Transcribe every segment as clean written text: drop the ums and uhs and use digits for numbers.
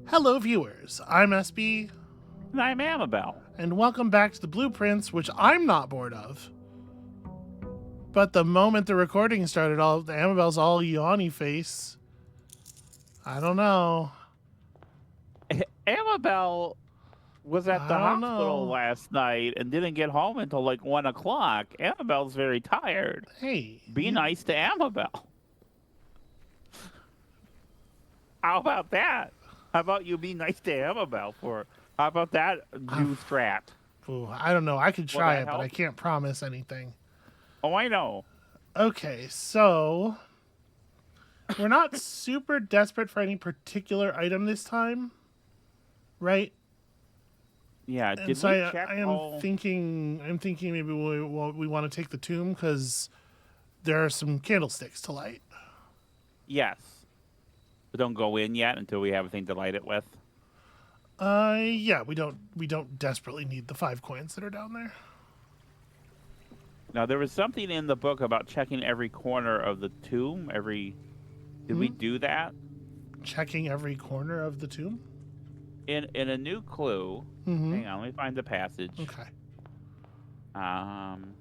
Hello, viewers. I'm SB, And I'm Amabel. and welcome back to the Blueprints, which I'm not bored of. But the moment the recording started, Amabel's all yawny face. I don't know. Amabel was at the I don't hospital know. last night and didn't get home until like 1 o'clock. Amabel's very tired. Hey, Be nice to Amabel. How about that? How about you be nice to Amabel for? How about that new strat? I don't know. I could Will try that it, but I help? can't promise anything. Oh, I know. Okay, so we're not super desperate for any particular item this time, right? Yeah, And did so we check I am all? thinking, maybe we want to take the tomb because there are some candlesticks to light. Yes. But don't go in yet until we have a thing to light it with. Yeah, we don't desperately need the 5 coins that are down there. Now, there was something in the book about checking every corner of the tomb. Did we do that? Checking every corner of the tomb. In a new clue. Mm-hmm. Hang on, let me find the passage. Okay. Um,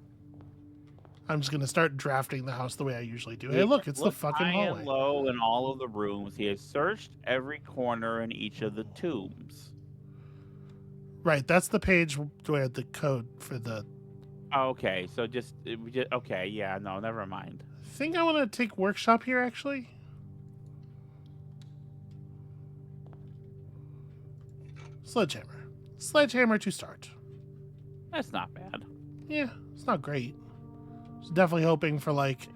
I'm just gonna start drafting the house the way I usually do. Hey, he look, it's the looked fucking high and hallway. low in all of the rooms. He has searched every corner in each of the tombs. Right, that's the page where the code for the. Okay, so okay, yeah, no, never mind. I think I want to take workshop here actually. Sledgehammer to start. That's not bad. Yeah, it's not great. Just definitely hoping for like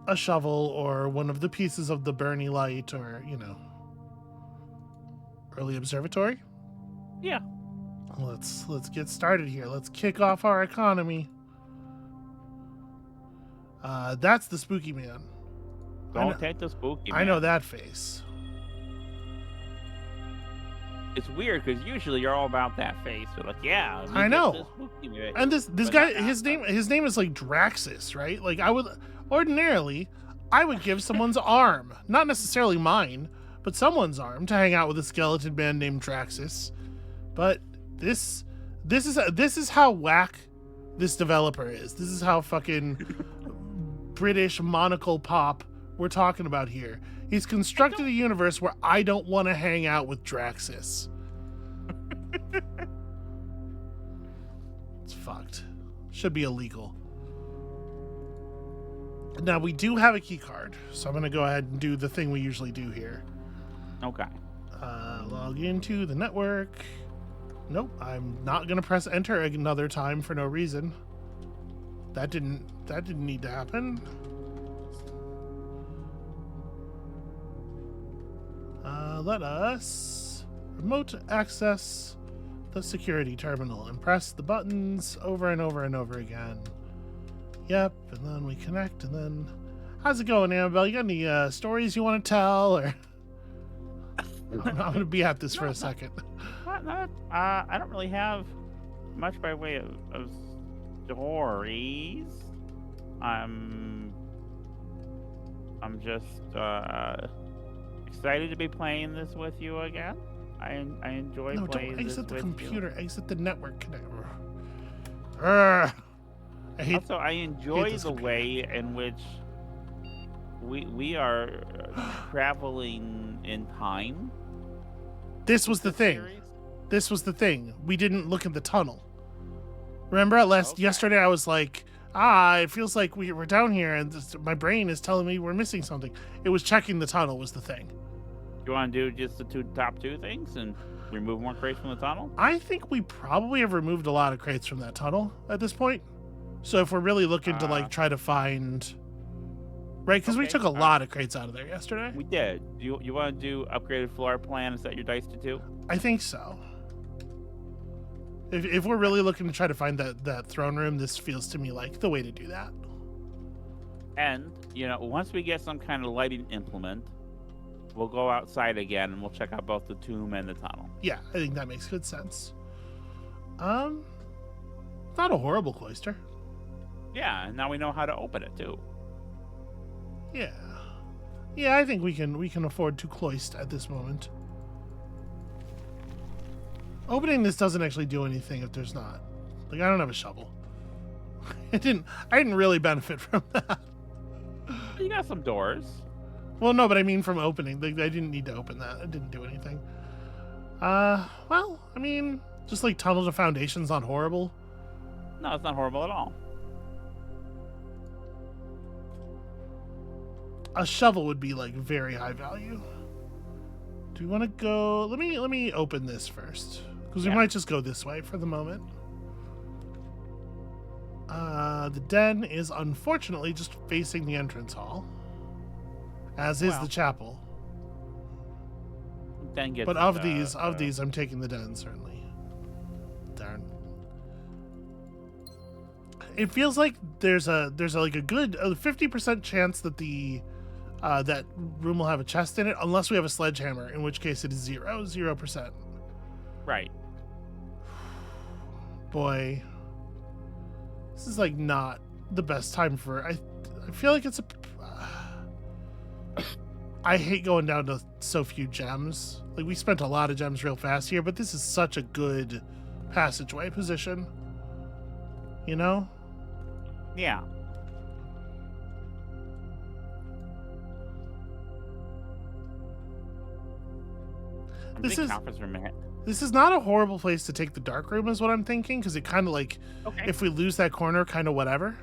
a shovel or one of the pieces of the Bernie light, or early observatory. Yeah. Let's get started here. Let's kick off our economy. That's the spooky man. Don't take the spooky man. I know that face. It's weird because usually you're all about that face. You're like, yeah, I know. the spooky man. And this But guy, not his now. name is like Draxus, right? Like ordinarily I would give someone's arm, not necessarily mine, but someone's arm to hang out with a skeleton man named Draxus. But this is how whack this developer is. This is how fucking British monocle pop we're talking about here. He's constructed a universe where I don't want to hang out with Draxus. It's fucked. Should be illegal. Now, we do have a key card, so I'm going to go ahead and do the thing we usually do here. Okay. Log into the network. Nope, I'm not going to press enter another time for no reason. That didn't need to happen. Let us remote access the security terminal and press the buttons over and over and over again. Yep, and then we connect, and then... How's it going, Amabel? You got any stories you want to tell, or... I'm going to be at this for a second. I don't really have much by way of stories. I'm just excited to be playing this with you again. I enjoy No, playing don't this exit the with computer. you. Exit the network connector. I hate. Also, I enjoy this the computer. way in which we are traveling in time. This was the thing. Series. This was the thing. We didn't look at the tunnel. Remember, yesterday I was like, it feels like we're down here, and my brain is telling me we're missing something. It was checking the tunnel was the thing. You want to do just the top two things and remove more crates from the tunnel? I think we probably have removed a lot of crates from that tunnel at this point. So if we're really looking to like try to find, right? Because we took a lot of crates out of there yesterday. We did. You want to do upgraded floor plan and set your dice to 2? I think so. If we're really looking to try to find that throne room, this feels to me like the way to do that. And once we get some kind of lighting implement, we'll go outside again and we'll check out both the tomb and the tunnel. Yeah, I think that makes good sense. Not a horrible cloister. Yeah, and now we know how to open it too. Yeah, I think we can afford to cloist at this moment. Opening this doesn't actually do anything if there's not. Like, I don't have a shovel. I didn't really benefit from that. You got some doors. Well, no, but I mean from opening. Like, I didn't need to open that. It didn't do anything. Well, I mean, just like tunnel to foundation's not horrible. No, it's not horrible at all. A shovel would be like very high value. Do we want to go? Let me open this first, because we might just go this way for the moment. The den is unfortunately just facing the entrance hall, as is the chapel. Den gets But of these, I'm taking the den certainly. Darn. It feels like there's like a good 50% chance that that room will have a chest in it, unless we have a sledgehammer, in which case it is 0%. Right. Boy, this is like not the best time for. I feel like it's a. I hate going down to so few gems. Like, we spent a lot of gems real fast here, but this is such a good passageway position. You know? Yeah. This is not a horrible place to take the dark room, is what I'm thinking, because it kind of like, if we lose that corner, kind of whatever.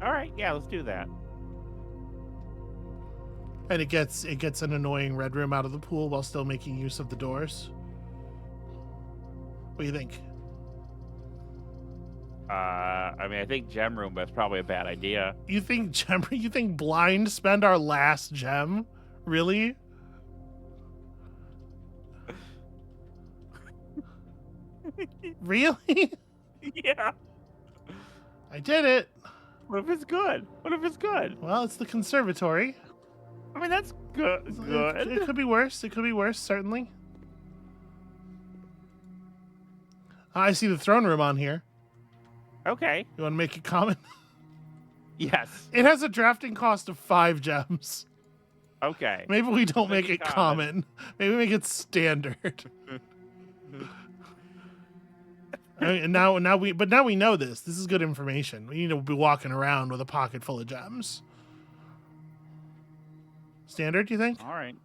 All right, yeah, let's do that. And it gets an annoying red room out of the pool while still making use of the doors. What do you think? I mean, I think gem room, but it's probably a bad idea. You think blind spend our last gem? Really? Really? Yeah. I did it. What if it's good? Well, it's the conservatory. I mean, that's good. It could be worse. Certainly. I see the throne room on here. Okay. You want to make it common? Yes. It has a drafting cost of 5 gems. Okay. Maybe we don't make it common. Maybe make it standard. And now we know this. This is good information. We need to be walking around with a pocket full of gems. Standard, you think? All right.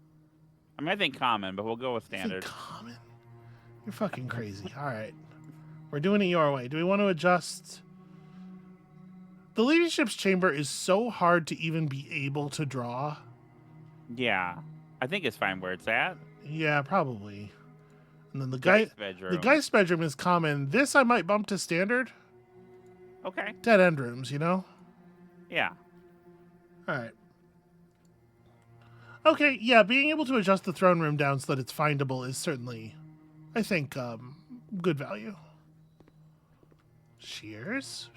I mean, I think common, but we'll go with standard. Common? You're fucking crazy. All right. We're doing it your way. Do we want to adjust? The leadership's chamber is so hard to even be able to draw. Yeah. I think it's fine where it's at. Yeah, probably. And then the geist bedroom is common. This I might bump to standard. Okay. Dead end rooms, you know? Yeah. All right. Okay, yeah, being able to adjust the throne room down so that it's findable is certainly, I think, good value. Shears?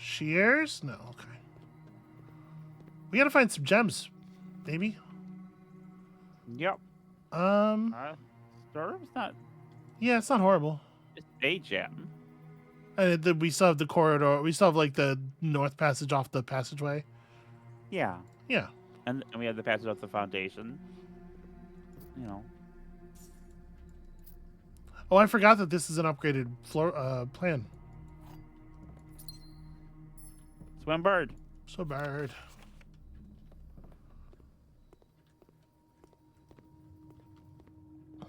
No, okay. We gotta find some gems, maybe. Yep. Storeroom's not. Yeah, it's not horrible. It's a gem. And we still have the corridor. We still have like the north passage off the passageway. Yeah. Yeah. And we have the passage off the foundation. You know. Oh, I forgot that this is an upgraded floor plan. Swim bird.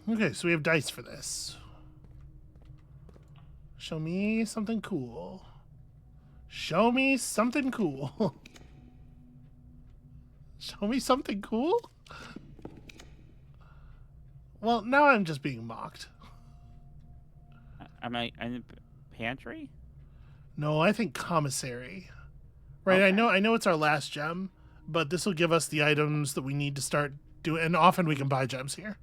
Okay, so we have dice for this. Show me something cool. Show me something cool. Well, now I'm just being mocked. Am I in the pantry? No, I think commissary. Right, Okay. I know it's our last gem, but this will give us the items that we need to start doing, and often we can buy gems here.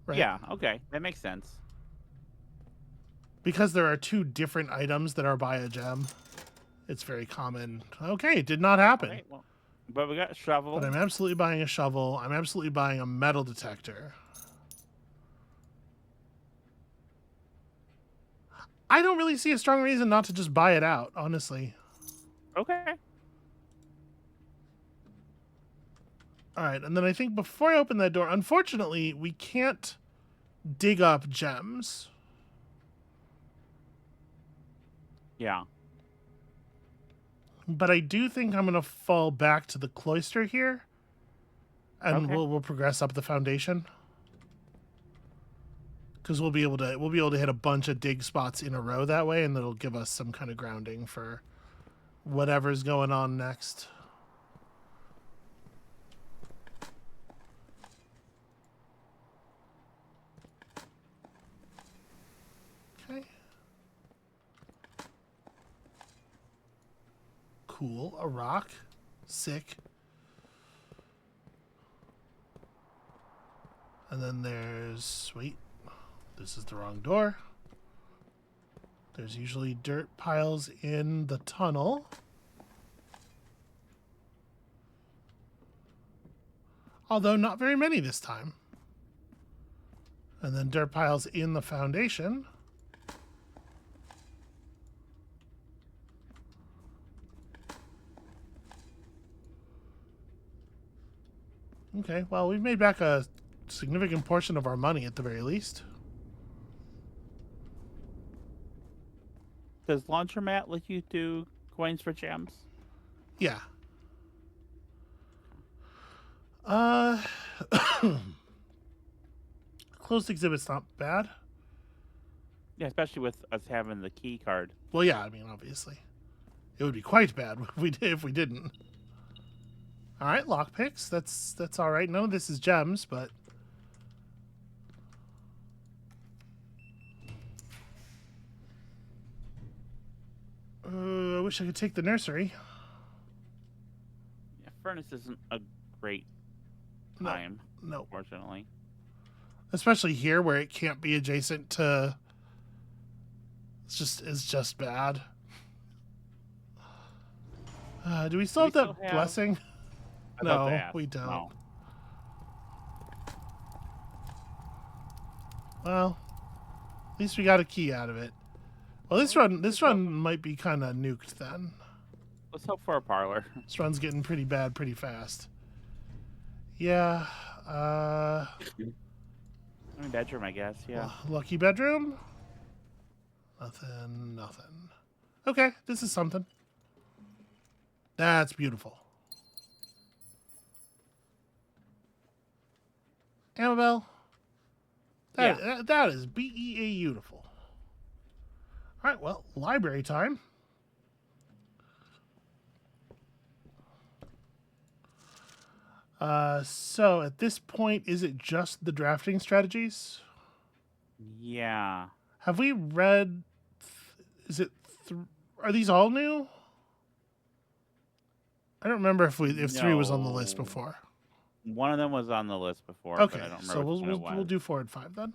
Right? Yeah, okay. That makes sense. Because there are 2 different items that are by a gem, it's very common. Okay, it did not happen. Okay, well, but we got a shovel. But I'm absolutely buying a shovel. I'm absolutely buying a metal detector. I don't really see a strong reason not to just buy it out, honestly. Okay. All right, and then I think before I open that door, unfortunately, we can't dig up gems. Yeah. But I do think I'm gonna fall back to the cloister here, and Okay. we'll progress up the foundation because we'll be able to hit a bunch of dig spots in a row that way, and that'll give us some kind of grounding for whatever's going on next. Okay. Cool. A rock. Sick. And then there's... Wait. This is the wrong door. There's usually dirt piles in the tunnel. Although not very many this time. And then dirt piles in the foundation. Okay, well, we've made back a significant portion of our money at the very least. Does laundromat let you do coins for gems? Yeah. Uh, closed exhibit's not bad. Yeah, especially with us having the key card. Well, yeah, I mean, obviously. It would be quite bad if we didn't. All right, lockpicks. That's all right. None of this is gems, but I wish I could take the nursery. Yeah, furnace isn't a great No, time, no. fortunately. Especially here where it can't be adjacent to. It's just bad. Do we still have that blessing? No, we don't. No. Well, at least we got a key out of it. Well, this run might be kind of nuked then. Let's hope for a parlor. This run's getting pretty bad pretty fast. Yeah. I mean, bedroom, I guess. Yeah. Lucky bedroom. Nothing. Okay, this is something. That's beautiful. Amabel. That is beautiful. All right, well, library time. So at this point, is it just the drafting strategies? Yeah. Have we read? Are these all new? I don't remember if 3 was on the list No. before. One of them was on the list before. Okay, but I don't remember so which one it we'll was. do 4 and 5 then.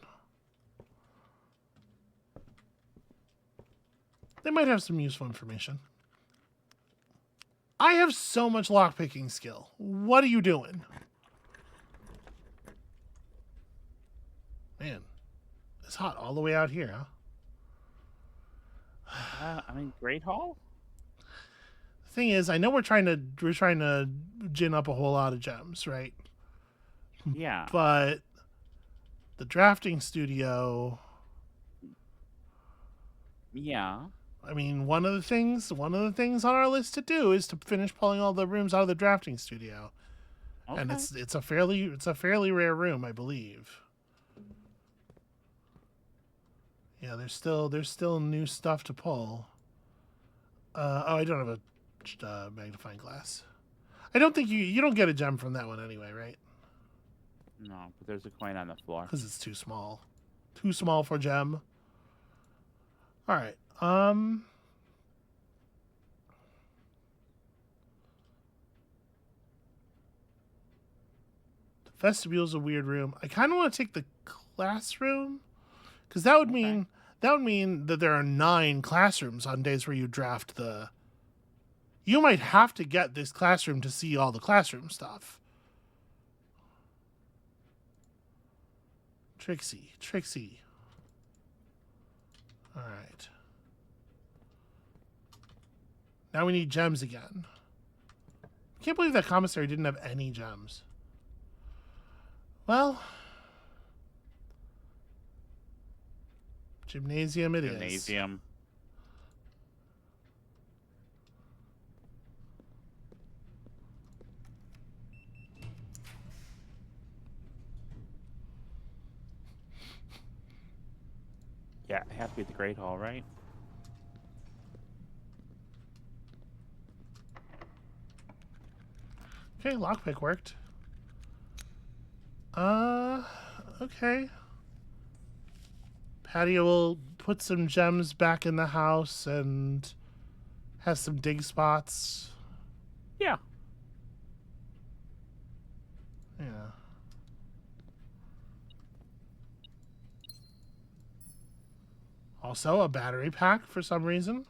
They might have some useful information. I have so much lockpicking skill. What are you doing? Man, it's hot all the way out here, huh? I mean, Great Hall? The thing is, I know we're trying to gin up a whole lot of gems, right? Yeah. But the drafting studio, Yeah. I mean, one of the things on our list to do is to finish pulling all the rooms out of the drafting studio. Okay. And it's a fairly rare room, I believe. Yeah, there's still new stuff to pull. I don't have a magnifying glass. I don't think you don't get a gem from that one anyway, right? No, but there's a coin on the floor. Because it's too small. Too small for gem. All right. The vestibule's a weird room. I kind of want to take the classroom because that would mean that there are 9 classrooms on days where you draft the. You might have to get this classroom to see all the classroom stuff. Trixie. All right. Now we need gems again. I can't believe that commissary didn't have any gems. Well, gymnasium it is. Gymnasium. Yeah, it has to be the Great Hall, right? Okay, lockpick worked. Okay. Patty will put some gems back in the house and has some dig spots. Yeah. Yeah. Also, a battery pack for some reason.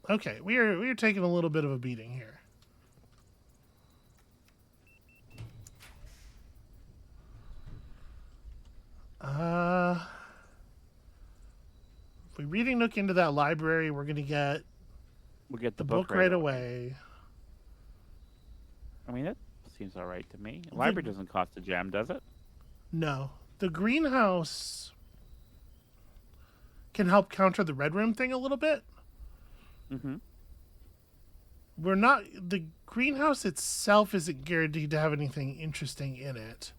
Okay, we are taking a little bit of a beating here. If we reading nook into that library, we're gonna get We'll get the the book right away. I mean, that seems all right to me. The- Library doesn't cost a gem, does it? No, the greenhouse can help counter the red room thing a little bit. Mm-hmm. The greenhouse itself isn't guaranteed to have anything interesting in it,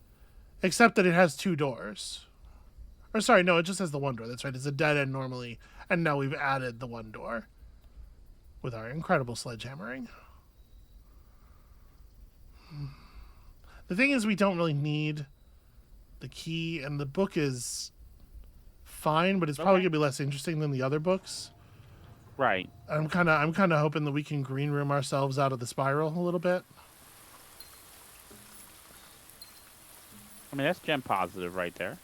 except that it has 2 doors. Or sorry, no, it just has the 1 door. That's right. It's a dead end normally, and now we've added the 1 door with our incredible sledgehammering. The thing is, we don't really need the key, and the book is fine, but it's probably gonna be less interesting than the other books. Right. I'm kind of hoping that we can green room ourselves out of the spiral a little bit. I mean, that's gem positive right there.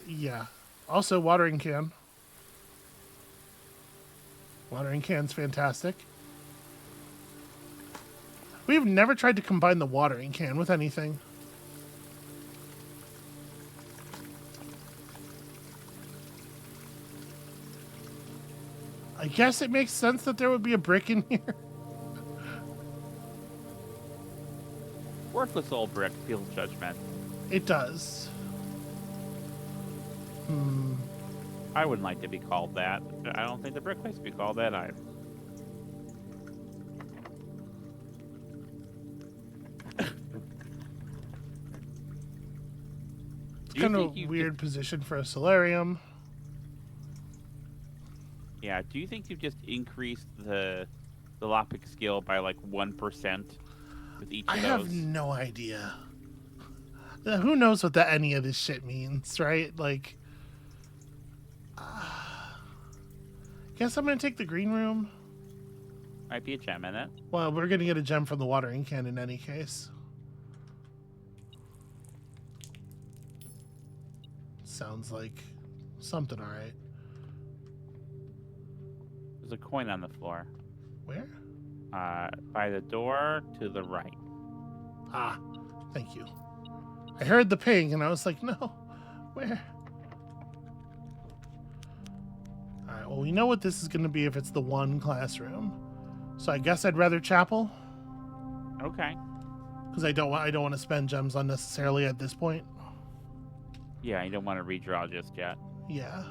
Yeah. Also, watering can. Watering can's fantastic. We've never tried to combine the watering can with anything. I guess it makes sense that there would be a brick in here. Worthless old brick feels judgment. It does. I wouldn't like to be called that. I don't think the brick likes to be called that either. It's kind of a weird position for a solarium. Yeah, do you think you've just increased the lockpick skill by like 1% with each of those? I have no idea. Who knows what any of this shit means, right? Like, guess I'm gonna take the green room. Might be a gem in it. Well, we're gonna get a gem from the watering can in any case. Sounds like something alright. There's a coin on the floor. Where? By the door to the right. Ah, thank you. I heard the ping and I was like, no, where? Alright, well, we know what this is going to be if it's the 1 classroom. So I guess I'd rather chapel. Okay. Because I don't want to spend gems unnecessarily at this point. Yeah, you don't want to redraw just yet. Yeah.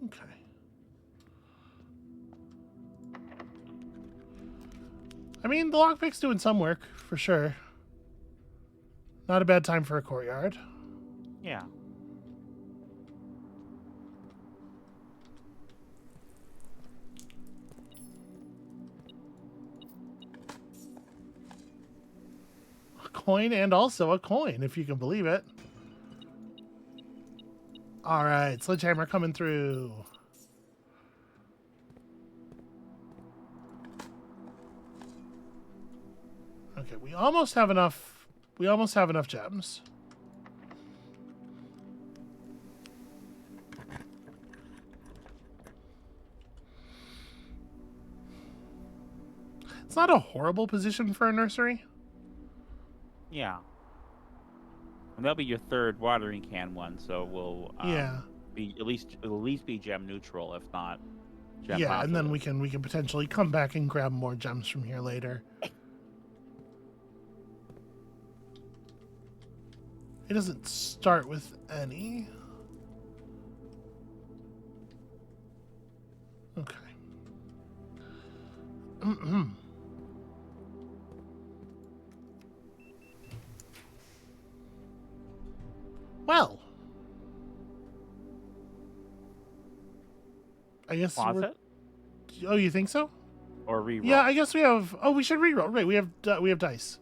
Okay. I mean, the lockpick's doing some work, for sure. Not a bad time for a courtyard. Yeah. A coin and also a coin, if you can believe it. Alright, sledgehammer coming through. Okay, we almost have enough gems. It's not a horrible position for a nursery. Yeah. And that'll be your 3rd watering can one, so we'll be at least be gem neutral, if not gem positive. And then we can potentially come back and grab more gems from here later. It doesn't start with any. Okay. Well, I guess we're. Closet Oh, you think so? or reroll? Yeah, I guess we have. Oh, we should reroll. Right, we have dice.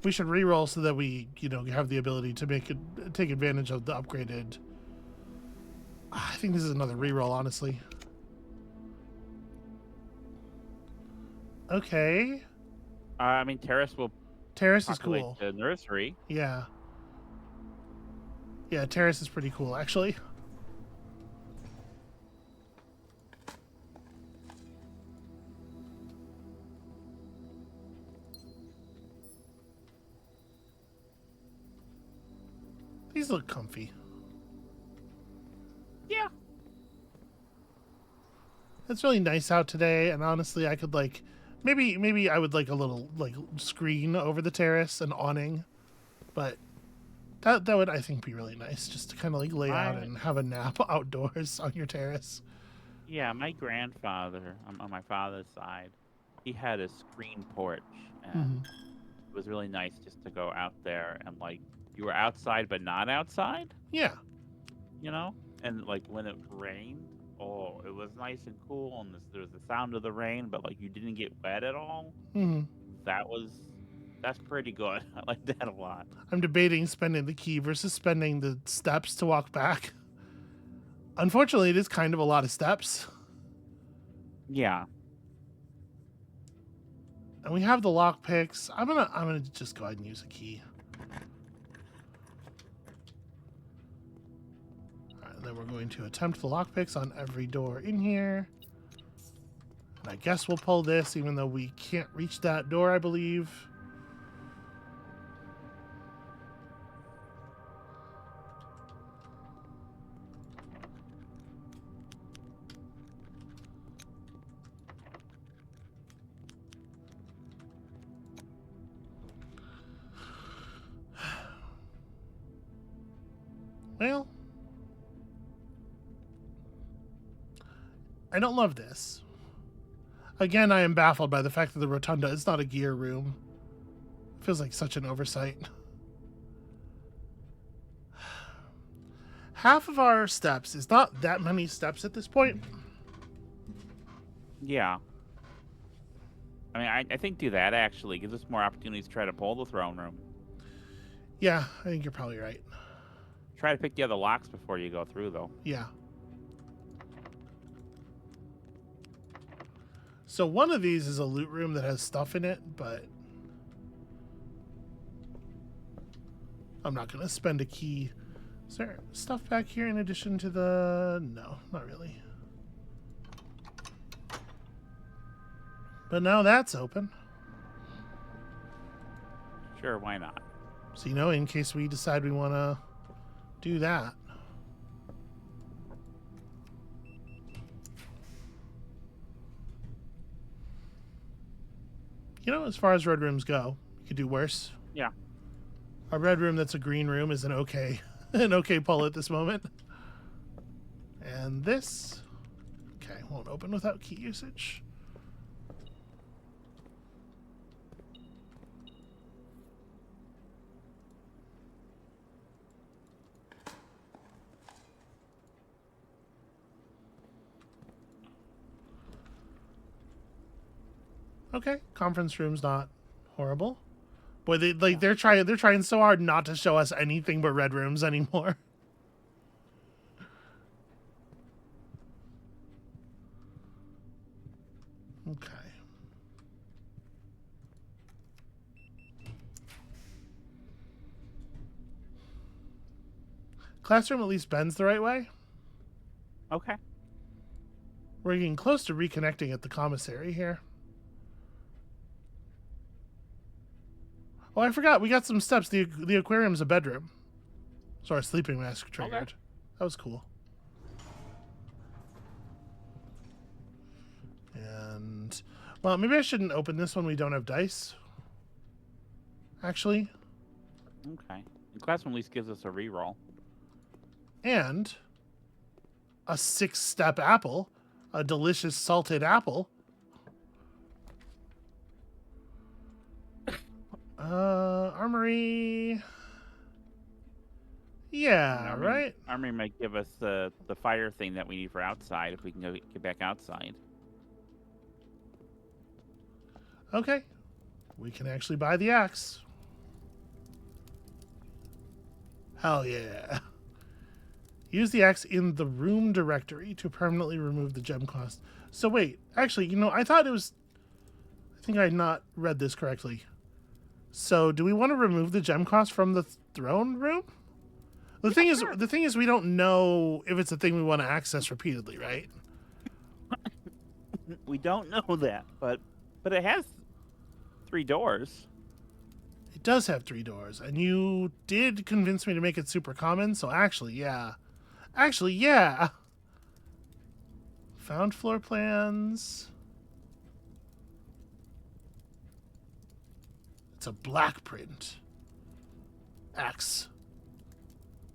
We should reroll so that we, have the ability to take advantage of the upgraded. I think this is another reroll, honestly. Okay. I mean, terrace will Terrace is populate cool. the nursery. Yeah. Yeah, terrace is pretty cool, actually. These look comfy. Yeah. It's really nice out today, and honestly, I could maybe I would like a little screen over the terrace, an awning, but that would, I think, be really nice just to kind of lay out and have a nap outdoors on your terrace. Yeah, my grandfather, on my father's side, he had a screen porch, and it was really nice just to go out there and you were outside but not outside, Yeah. And when it rained, oh, it was nice and cool, and there was the sound of the rain, but you didn't get wet at all. That's pretty good. I like that a lot. I'm debating spending the key versus spending the steps to walk back. Unfortunately, it is kind of a lot of steps. Yeah. And we have the lock picks. I'm gonna just go ahead and use a key. Alright, and then we're going to attempt the lock picks on every door in here. And I guess we'll pull this, even though we can't reach that door, I believe. Well, I don't love this. Again, I am baffled by the fact that the rotunda is not a gear room. It feels like such an oversight. Half of our steps is not that many steps at this point. Yeah. I mean, I think do that, actually. Gives us more opportunities to try to pull the throne room. Yeah, I think you're probably right. Try to pick the other locks before you go through, though. Yeah. So one of these is a loot room that has stuff in it, but I'm not going to spend a key. Is there stuff back here in addition to the... No, not really. But now that's open. Sure, why not? So, in case we decide we want to do that. As far as red rooms go, you could do worse. Yeah. A red room that's a green room is an okay pull at this moment. And this, okay, won't open without key usage. Okay, conference room's not horrible. Boy, they're trying so hard not to show us anything but red rooms anymore. Okay. Classroom at least bends the right way. Okay. We're getting close to reconnecting at the commissary here. Oh, I forgot. We got some steps. The aquarium's a bedroom. So our sleeping mask triggered. Okay. That was cool. And, well, maybe I shouldn't open this when we don't have dice. Actually. Okay. The classroom at least gives us a reroll. And a 6-step apple. a delicious salted apple. Armory. Yeah, right? Armory might give us the fire thing that we need for outside if we can get back outside. Okay. We can actually buy the axe. Hell yeah. Use the axe in the room directory to permanently remove the gem cost. So wait, actually, I thought it was... I think I had not read this correctly. So do we want to remove the gem cost from the throne room? The thing is, we don't know if it's a thing we want to access repeatedly, right? We don't know that, but it has 3 doors. It does have 3 doors, and you did convince me to make it super common, so actually, yeah. Actually, yeah! Found floor plans. It's a black print. Axe.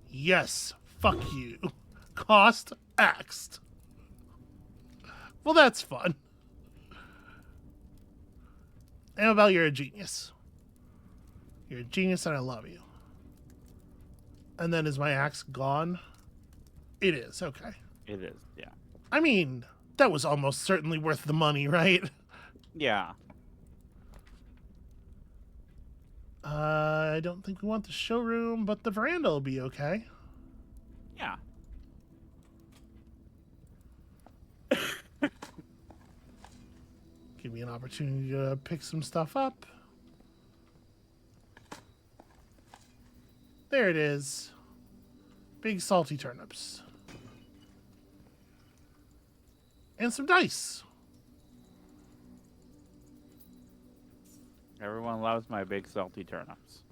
Yes, fuck you. Cost axed. Well, that's fun. Amabel, you're a genius. You're a genius and I love you. And then is my axe gone? It is, okay. It is, yeah. I mean, that was almost certainly worth the money, right? Yeah. I don't think we want the showroom, but the veranda will be okay. Yeah. Give me an opportunity to pick some stuff up. There it is. Big salty turnips. And some dice. Everyone loves my big salty turnips.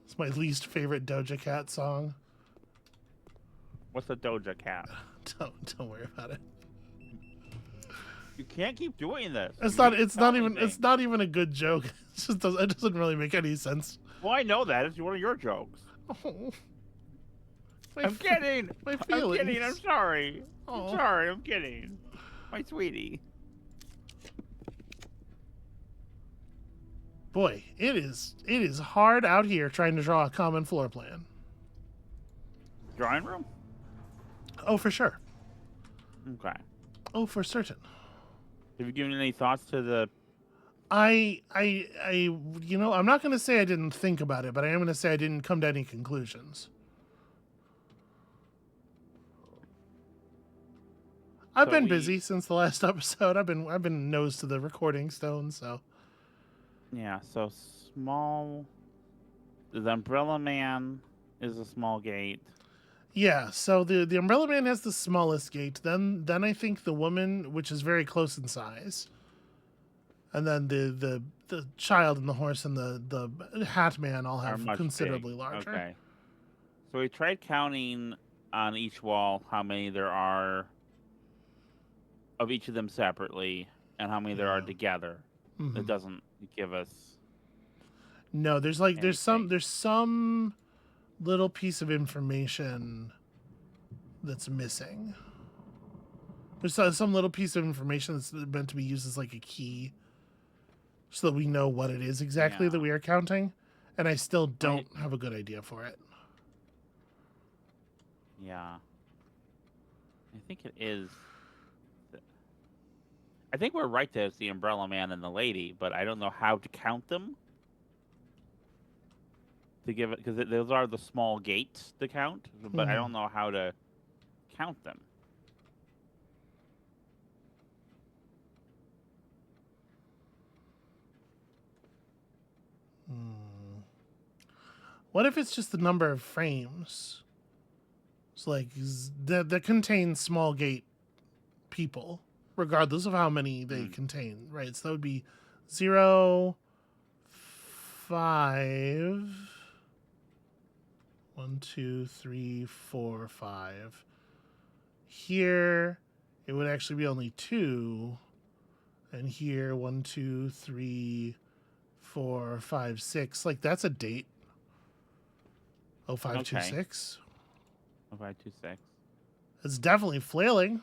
It's my least favorite Doja Cat song. What's a Doja Cat? Don't worry about it. You can't keep doing this. It's not even a good joke. It doesn't really make any sense. Well, I know that. It's one of your jokes. Oh. I'm kidding. My feelings. I'm kidding. I'm sorry. Oh. I'm sorry. I'm kidding. My sweetie. Boy, it is hard out here trying to draw a common floor plan. Drawing room? Oh, for sure. Okay. Oh, for certain. Have you given any thoughts to the... I'm not going to say I didn't think about it, but I am going to say I didn't come to any conclusions. I've been busy since the last episode. I've been nose to the recording stone, so. Yeah, so small... The Umbrella Man is a small gate. Yeah, so the Umbrella Man has the smallest gate. Then I think the woman, which is very close in size. And then the child and the horse and the Hat Man all have considerably larger. Okay. So we tried counting on each wall how many there are of each of them separately and how many there are together. Mm-hmm. It doesn't give us... No, there's some little piece of information that's missing. There's some little piece of information that's meant to be used as like a key so that we know what it is exactly that we are counting, and I still don't have a good idea for it. Yeah. I think it is... I think we're right that it's the Umbrella Man and the lady, but I don't know how to count them. To give it, because those are the small gates to count, but I don't know how to count them. What if it's just the number of frames? It's like that contains small gate people, regardless of how many they contain, right? So that would be 0, 5. 1, 2, 3, 4, 5. Here, it would actually be only 2. And here, 1, 2, 3, 4, 5, 6. Like, that's a date. 0526. 0526. It's definitely flailing.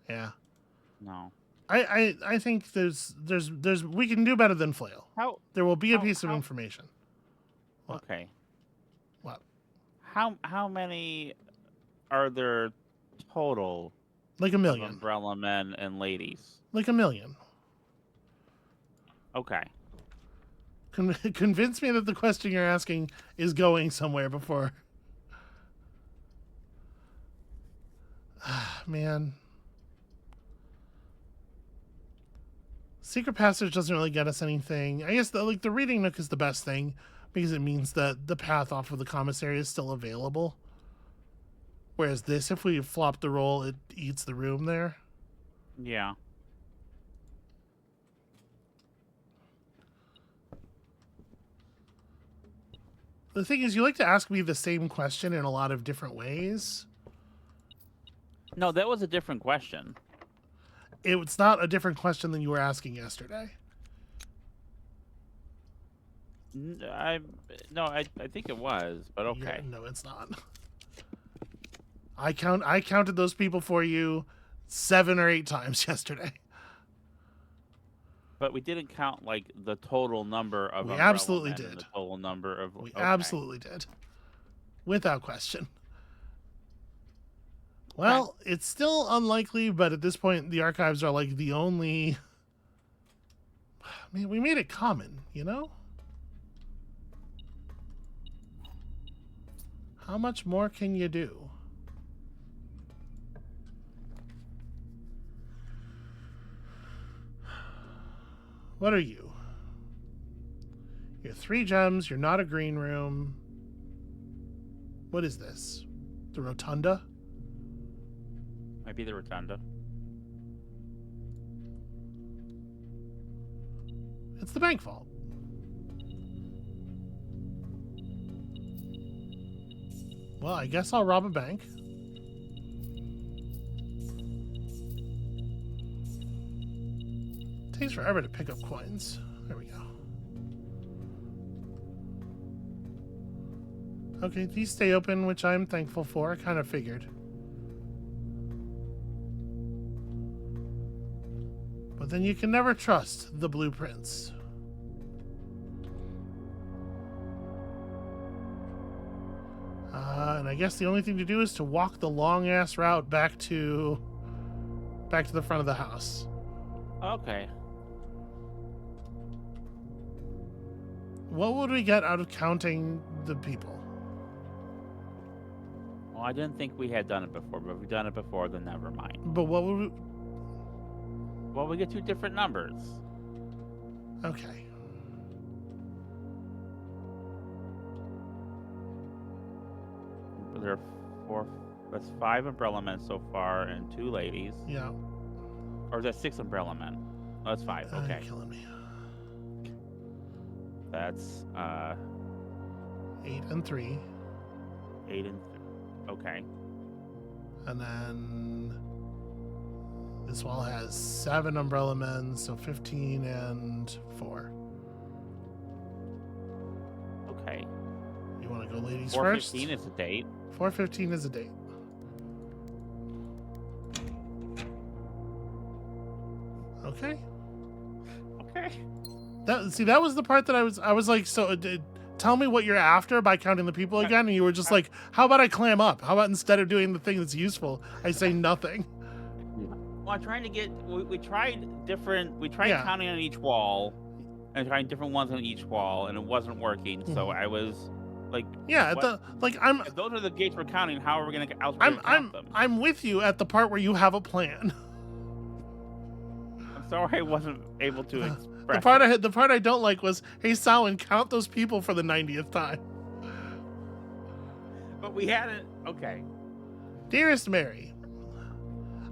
Yeah. No. I think there's we can do better than flail. How? There will be a How? piece of How? information. What? Okay. What? How many are there total Like a of million. umbrella men and ladies? Like a million. Okay. Convince me that the question you're asking is going somewhere before. Man. Secret Passage doesn't really get us anything. I guess the reading nook is the best thing because it means that the path off of the commissary is still available. Whereas this, if we flop the roll, it eats the room there. Yeah. The thing is, you like to ask me the same question in a lot of different ways. No, that was a different question. It's not a different question than you were asking yesterday. I think it was, but okay. Yeah, no, it's not. I counted those people for you 7 or 8 times yesterday. But we didn't count like the total number of. We umbrella absolutely men did. And the total number of. We okay. absolutely did, without question. Well, it's still unlikely, but at this point, the archives are like the only. I mean, we made it common, you know? How much more can you do? What are you? You're 3 gems, you're not a green room. What is this? The rotunda? Might be the rotunda. It's the bank vault. Well, I guess I'll rob a bank. Takes forever to pick up coins. There we go. Okay, these stay open, which I'm thankful for. I kind of figured. But then you can never trust the blueprints. And I guess the only thing to do is to walk the long-ass route back to the front of the house. Okay. What would we get out of counting the people? Well, I didn't think we had done it before, but if we've done it before, then never mind. But what would we... Well, we get 2 different numbers. Okay. There are 4. That's 5 umbrella men so far, and 2 ladies. Yeah. Or is that 6 umbrella men? Oh, that's 5. Okay. You're killing me. That's 8 and 3. 8 and 3. Okay. And then this wall has 7 umbrella men, so 15 and 4. Okay. You want to go ladies 415 first? is a date. 415 is a date. Okay. Okay. That was the part that I was like, so tell me what you're after by counting the people again, and you were just like, how about I clam up? How about instead of doing the thing that's useful, I say nothing? Well, I'm trying to get. We tried different. We tried Yeah. counting on each wall, and trying different ones on each wall, and it wasn't working. So I was like, Yeah, what? I'm If those are the gates we're counting, how are we gonna count them? I'm with you at the part where you have a plan. I'm sorry I wasn't able to express The part I don't like was, hey Samhain, count those people for the 90th time. But we hadn't. Okay. Dearest Mary,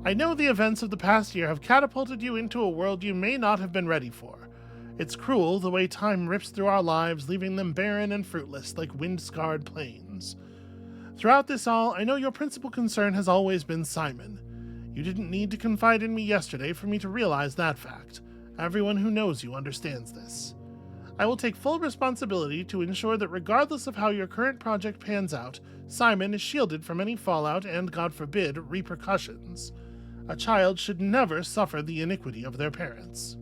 I know the events of the past year have catapulted you into a world you may not have been ready for. It's cruel the way time rips through our lives, leaving them barren and fruitless like wind-scarred plains. Throughout this all, I know your principal concern has always been Simon. You didn't need to confide in me yesterday for me to realize that fact. Everyone who knows you understands this. I will take full responsibility to ensure that regardless of how your current project pans out, Simon is shielded from any fallout and, God forbid, repercussions. A child should never suffer the iniquity of their parents.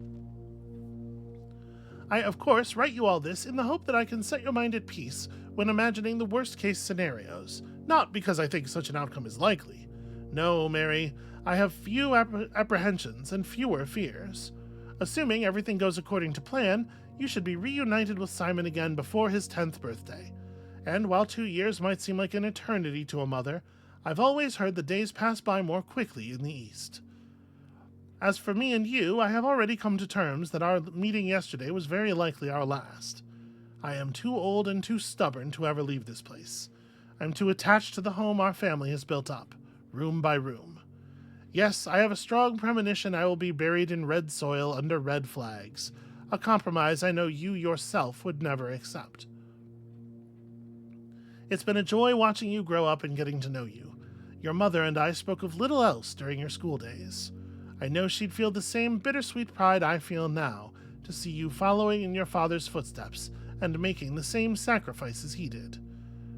I, of course, write you all this in the hope that I can set your mind at peace when imagining the worst-case scenarios, not because I think such an outcome is likely. No, Mary, I have few apprehensions and fewer fears. Assuming everything goes according to plan, you should be reunited with Simon again before his 10th birthday. And while 2 years might seem like an eternity to a mother, I've always heard the days pass by more quickly in the East. As for me and you, I have already come to terms that our meeting yesterday was very likely our last. I am too old and too stubborn to ever leave this place. I'm too attached to the home our family has built up, room by room. Yes, I have a strong premonition I will be buried in red soil under red flags, a compromise I know you yourself would never accept. It's been a joy watching you grow up and getting to know you. Your mother and I spoke of little else during your school days. I know she'd feel the same bittersweet pride I feel now to see you following in your father's footsteps and making the same sacrifices he did.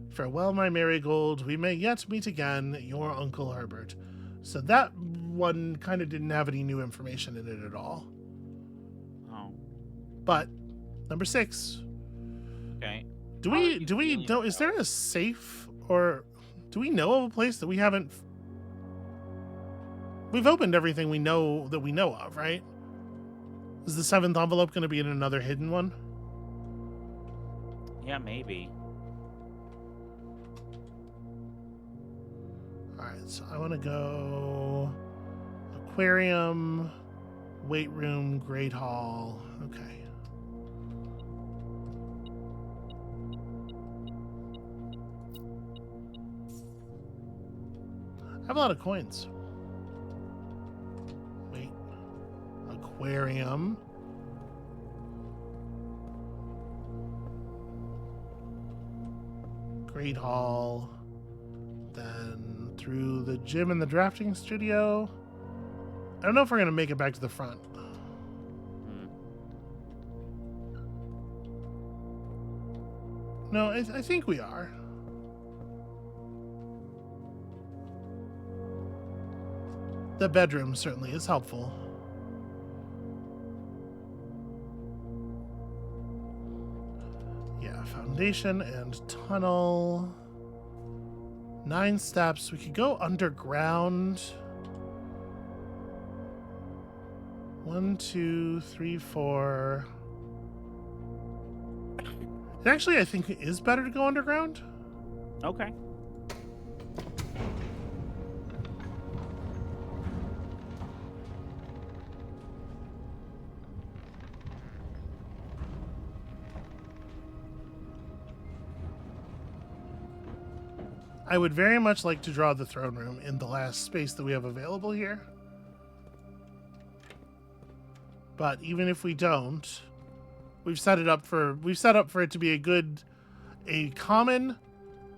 Farewell, my marigold. We may yet meet again, your Uncle Herbert. So that one kind of didn't have any new information in it at all. Oh. But number 6. Okay. Do we know? Is there a safe, or do we know of a place that we haven't? We've opened everything we know that we know of, right? Is the 7th envelope going to be in another hidden one? Yeah, maybe. Alright, so I want to go aquarium, weight room, great hall. Okay. I have a lot of coins. Wait. Aquarium. Great hall. Then through the gym and the drafting studio. I don't know if we're going to make it back to the front. No, I think we are. The bedroom certainly is helpful. Yeah, foundation and tunnel. 9 steps. We could go underground. 1, 2, 3, 4. Actually, I think it is better to go underground. Okay. I would very much like to draw the throne room in the last space that we have available here. But even if we don't, we've set up for it to be a common,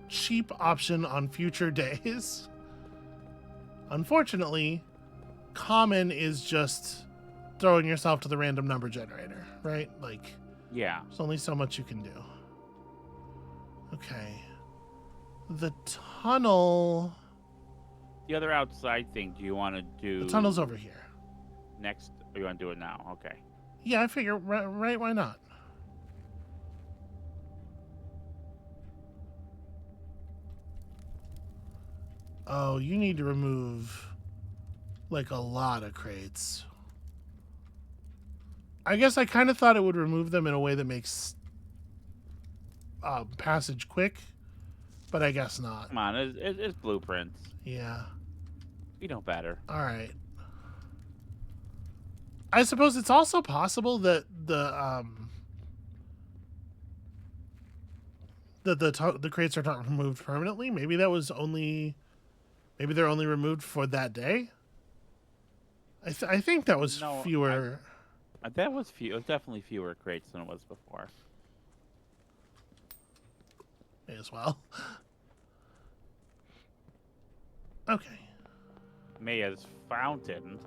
cheap option on future days. Unfortunately, common is just throwing yourself to the random number generator, right? Like, yeah, there's only so much you can do. Okay. The tunnel. The other outside thing, do you want to do... The tunnel's over here. Next, or you want to do it now? Okay. Yeah, I figure, right, why not? Oh, you need to remove, like, a lot of crates. I guess I kind of thought it would remove them in a way that makes passage quick, but I guess not. Come on, it's blueprints. Yeah. We know better. All right. I suppose it's also possible that the crates are not removed permanently. Maybe that was only, maybe they're only removed for that day. I think that was fewer. That was few. It was definitely fewer crates than it was before. May as well. Okay. Maya's fountain.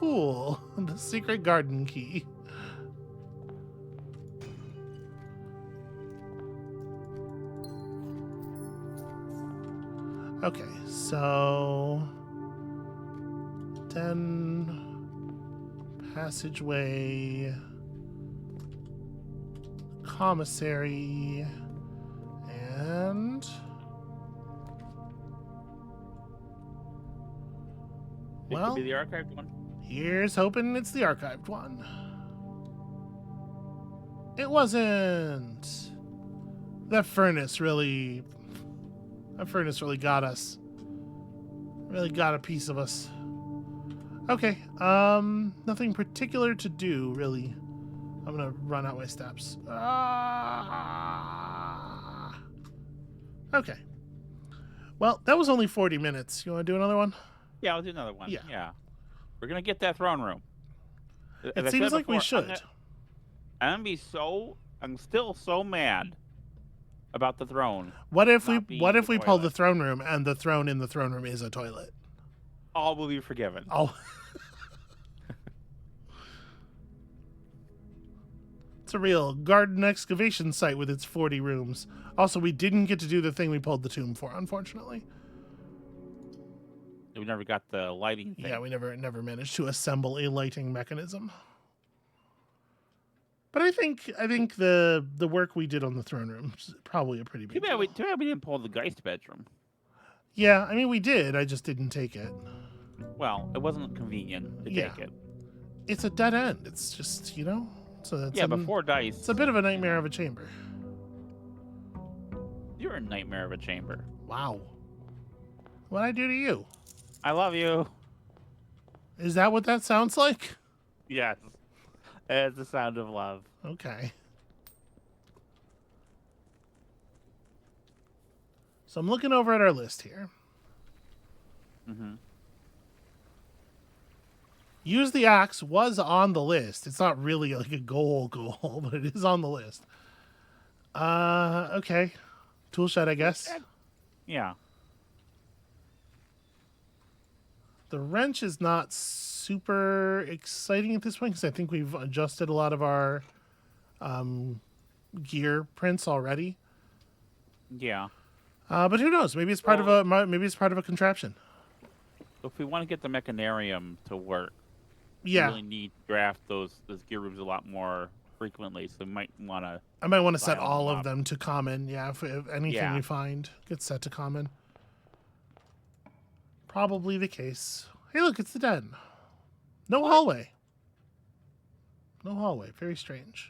fool. The secret garden key. Okay, so 10 passageway, commissary, and It could be the archived one. here's hoping it's the archived one. It wasn't. That furnace really got us. Really got a piece of us. Okay, nothing particular to do, really. I'm gonna run out my steps. Okay. Well, that was only 40 minutes. You want to do another one? Yeah, I'll do another one. Yeah. We're gonna get that throne room. It seems like we should. I'm still so mad about the throne. What if we pull the throne room and the throne in the throne room is a toilet? All will be forgiven. Oh. It's a real garden excavation site with its 40 rooms. Also, we didn't get to do the thing we pulled the tomb for, unfortunately. We never got the lighting thing. Yeah, we never managed to assemble a lighting mechanism. But I think the work we did on the throne room is probably a pretty big deal. Too bad we didn't pull the Geist bedroom. Yeah, I mean we did. I just didn't take it. Well, it wasn't convenient to take it. It's a dead end. It's just, So before dice. It's a bit of a nightmare of a chamber. You're a nightmare of a chamber. Wow. What'd I do to you? I love you. Is that what that sounds like? Yes. It's the sound of love. Okay. So I'm looking over at our list here. Mm-hmm. Use the axe was on the list. It's not really like a goal, but it is on the list. Okay. Tool shed, I guess. Yeah. The wrench is not super exciting at this point because I think we've adjusted a lot of our gear prints already. Yeah. But who knows? Maybe it's part of a contraption. If we want to get the mechanarium to work, yeah, we really need to draft those gear rooms a lot more frequently. So we might want to. I might want to set all of them to common. Yeah, if anything we find gets set to common. Probably the case. Hey, look, it's the den. No hallway. No hallway. Very strange.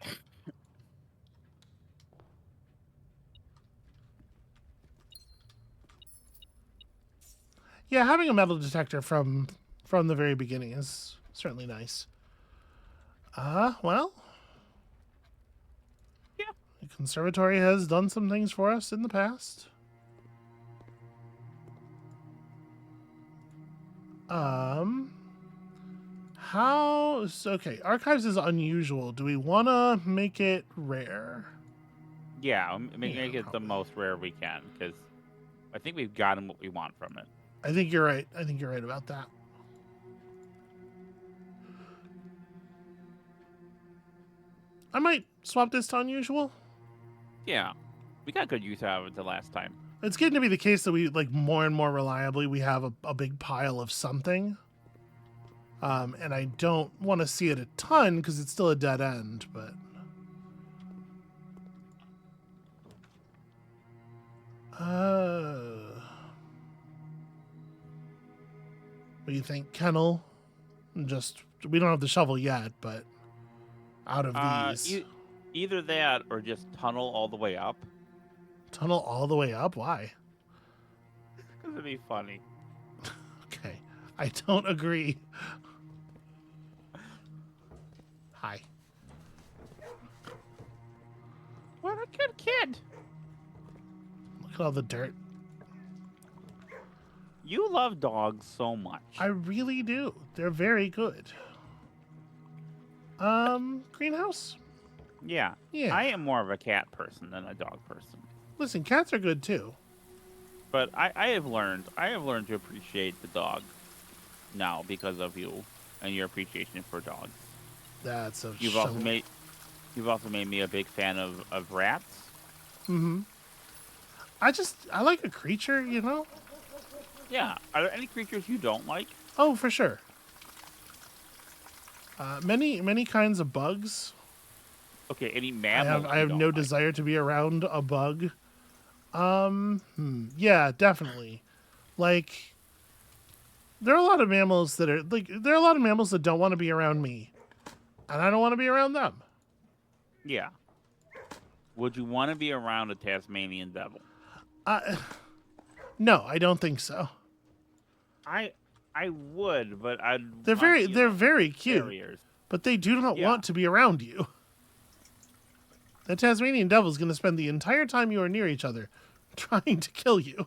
Yeah, having a metal detector from the very beginning is certainly nice. Well. Yeah. The conservatory has done some things for us in the past. Okay, archives is unusual. Do we want to make it rare? Yeah, make it the most rare we can, because I think we've gotten what we want from it. I think you're right. I think you're right about that. I might swap this to unusual. Yeah, we got good use out of it the last time. It's getting to be the case that we, more and more reliably, we have a big pile of something. And I don't want to see it a ton because it's still a dead end, but... What do you think, Kennel? We don't have the shovel yet, but out of these... Either that or just tunnel all the way up. Tunnel all the way up? Why? Because it'd be funny. Okay. I don't agree. Hi. What a good kid. Look at all the dirt. You love dogs so much. I really do. They're very good. Greenhouse? Yeah. I am more of a cat person than a dog person. Listen, cats are good too. But I have learned to appreciate the dog now because of you and your appreciation for dogs. That's a You've also shovel. made you've also made me a big fan of rats. Mm-hmm. I like a creature, you know? Yeah. Are there any creatures you don't like? Oh, for sure. Many kinds of bugs. Okay, any mammals I you have don't no like? desire to be around a bug. Yeah, definitely. Like there are a lot of mammals that are like there are a lot of mammals that don't want to be around me, and I don't want to be around them. Yeah. Would you want to be around a Tasmanian devil? Uh, no, I don't think so. I I would, but I'd want, They're very cute, barriers. but they do not Yeah. want to be around you. The Tasmanian devil is going to spend the entire time you are near each other trying to kill you,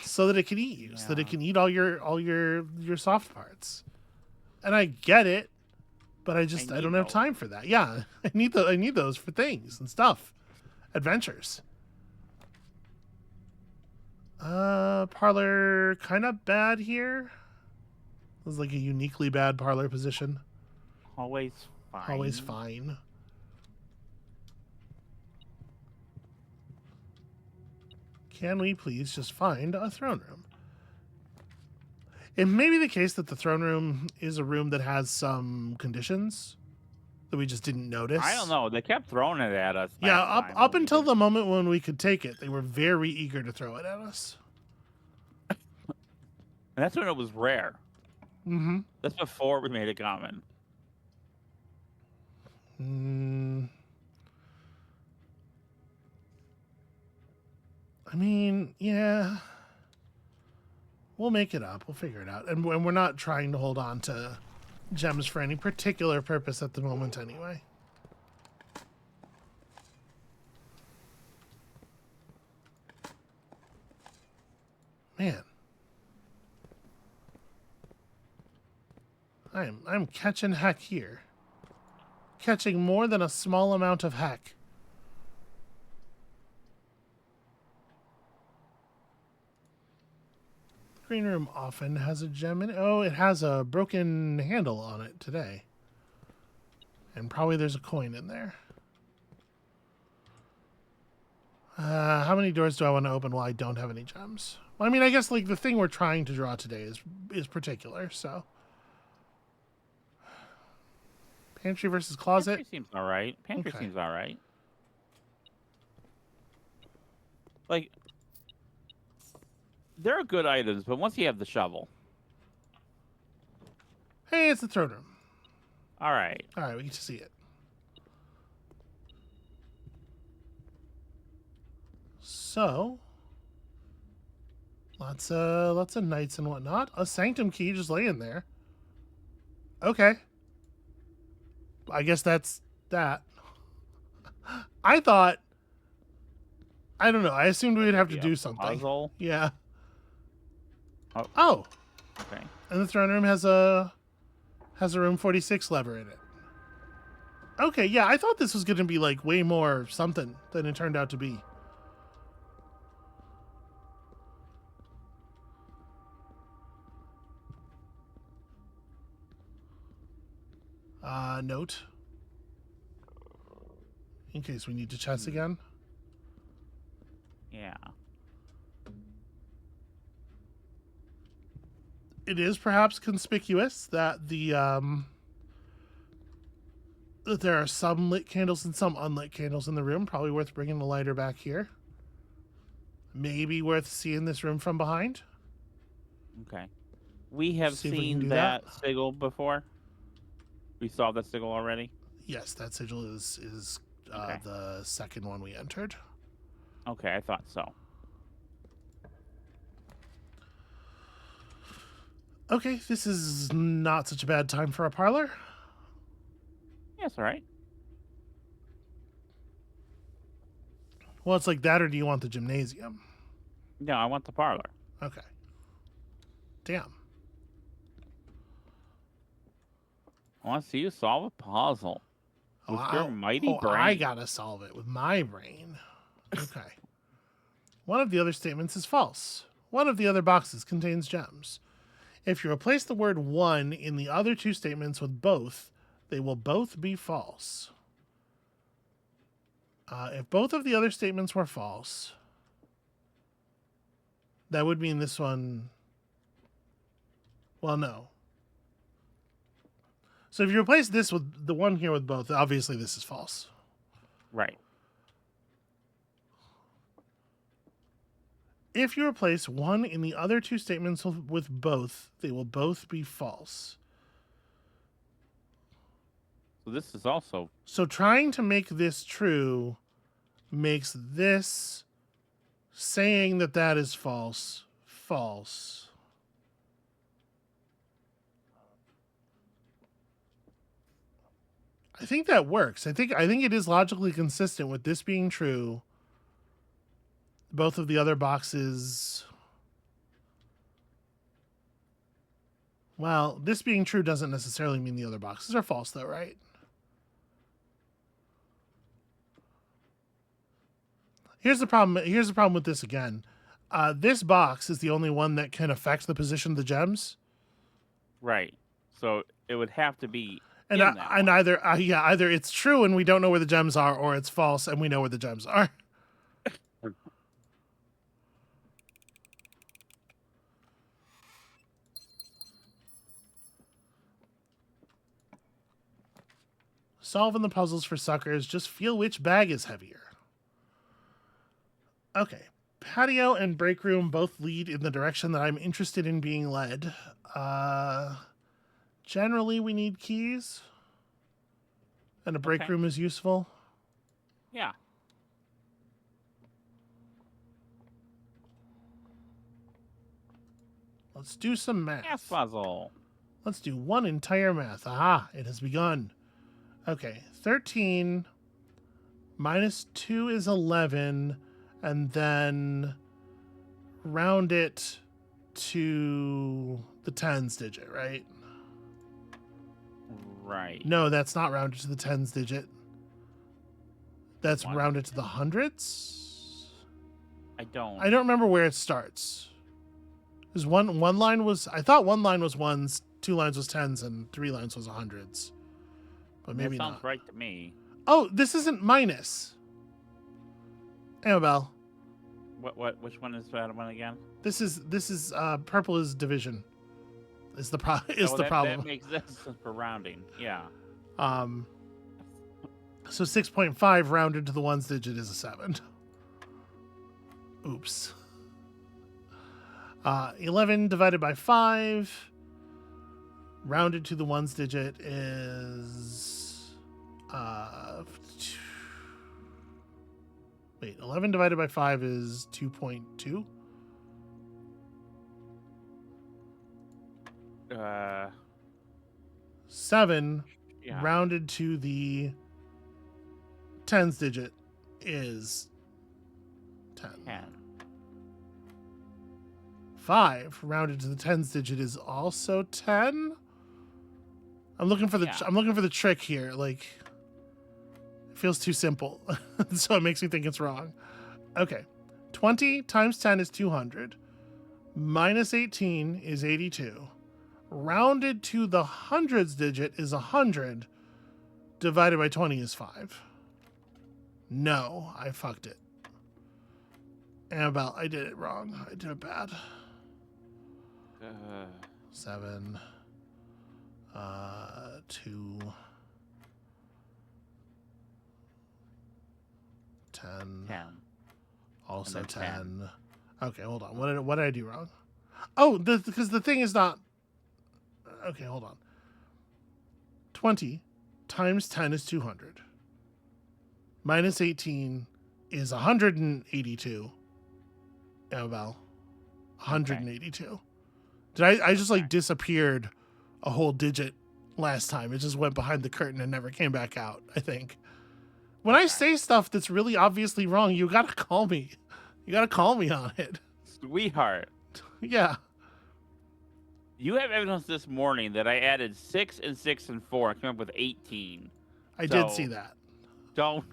so that it can eat you, so that it Yeah. can eat all your soft parts. And I get it, but I I don't need have those. time for that. Yeah, I need those for things and stuff, adventures. Parlor kind of bad here. This is like a uniquely bad parlor position. Always Always fine. fine. Can we please just find a throne room? It may be the case that the throne room is a room that has some conditions that we just didn't notice. I don't know. They kept throwing it at us Yeah, last time. up and we until the didn't- moment when we could take it, they were very eager to throw it at us. And that's when it was rare. Mm-hmm. That's before we made it common. I mean, yeah. We'll make it up. We'll figure it out. And we're not trying to hold on to gems for any particular purpose at the moment anyway. Man. I'm catching heck here. Catching more than a small amount of heck. Green room often has a gem in it. Oh, it has a broken handle on it today. And probably there's a coin in there. How many doors do I want to open while I don't have any gems? Well, I mean, I guess like the thing we're trying to draw today is particular, so. Pantry versus closet. Pantry seems all right. Pantry Okay. seems all right. Like, there are good items, but once you have the shovel, Hey, it's the throne room. all right. All right, we get to see it. So, lots of knights and whatnot. A sanctum key just laying there. Okay. I guess that's that. I thought. I don't know. I assumed we would have to Maybe do a something. puzzle. Yeah. Oh. Oh, Okay. and the throne room has a room 46 lever in it. Okay, yeah, I thought this was going to be like way more something than it turned out to be. Note. In case we need to chess again. Yeah. It is perhaps conspicuous that that there are some lit candles and some unlit candles in the room. Probably worth bringing the lighter back here. Maybe worth seeing this room from behind. Okay. We have See if we can seen do that sigil before. We saw that sigil already. Yes, that sigil is Okay. the second one we entered. Okay, I thought so. Okay, this is not such a bad time for a parlor. Yeah, it's all right. Well, it's like that, or do you want the gymnasium? No, I want the parlor. Okay. Damn. I want to see you solve a puzzle with your mighty brain. I gotta solve it with my brain. Okay. One of the other statements is false. One of the other boxes contains gems. If you replace the word one in the other two statements with both, they will both be false. If both of the other statements were false, that would mean this one. Well, no. So if you replace this with the one here with both, obviously this is false. Right. If you replace one in the other two statements with both, they will both be false. So this is also... So trying to make this true makes this saying that that is false, false. I think that works. I think it is logically consistent with this being true. Both of the other boxes. Well, this being true doesn't necessarily mean the other boxes are false, though, right? Here's the problem. Here's the problem with this again. This box is the only one that can affect the position of the gems. Right. So it would have to be. And either it's true and we don't know where the gems are, or it's false and we know where the gems are. Solving the puzzles for suckers, just feel which bag is heavier. Okay. Patio and break room both lead in the direction that I'm interested in being led. Generally, we need keys. And a break room is useful. Yeah. Let's do some math. Math puzzle. Let's do one entire math. Aha, it has begun. Okay, 13 minus 2 is 11, and then round it to the tens digit, right? Right. No, that's not rounded to the tens digit. That's What? rounded to the hundreds? I don't remember where it starts. Because one line was... I thought one line was ones, 2 lines was tens, and 3 lines was hundreds. But maybe that sounds not. right to me. Oh, this isn't minus. Amabel. Which one is that one again? This is purple is division. Is the problem? That makes sense for rounding. Yeah. So 6.5 rounded to the ones digit is a 7. Oops. 11 divided by 5 rounded to the ones digit is 11 divided by 5 is 2.2. 7 rounded to the tens digit is 10. 5 rounded to the tens digit is also 10. I'm looking for the trick here. Like, it feels too simple, so it makes me think it's wrong. Okay, 20 times 10 is 200. Minus 18 is 82. Rounded to the hundreds digit is 100. Divided by 20 is 5. No, I fucked it. Amabel, I did it wrong. I did it bad. 7. 2. 10. Also 10. Okay, hold on. What did I do wrong? Oh, because the thing is not... Okay, hold on. 20 times 10 is 200. Minus 18 is 182. Amabel. 182. Okay. I just like disappeared a whole digit last time. It just went behind the curtain and never came back out, I think. When I say stuff that's really obviously wrong, you gotta call me. You gotta call me on it. Sweetheart. Yeah. You have evidence this morning that I added 6 and 6 and 4 and came up with 18. I did see that. Don't.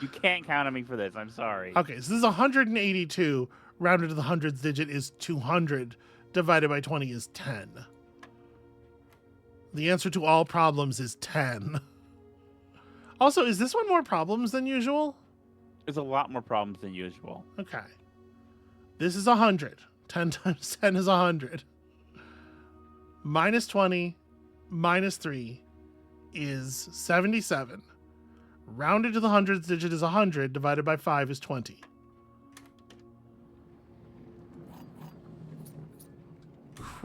You can't count on me for this. I'm sorry. Okay, so this is 182. Rounded to the hundreds digit is 200. divided by 20 is 10. The answer to all problems is 10. Also, is this one more problems than usual? There's a lot more problems than usual. Okay. This is 100. 10 times 10 is 100. Minus 20 minus 3 is 77. Rounded to the hundredths digit is 100. Divided by 5 is 20.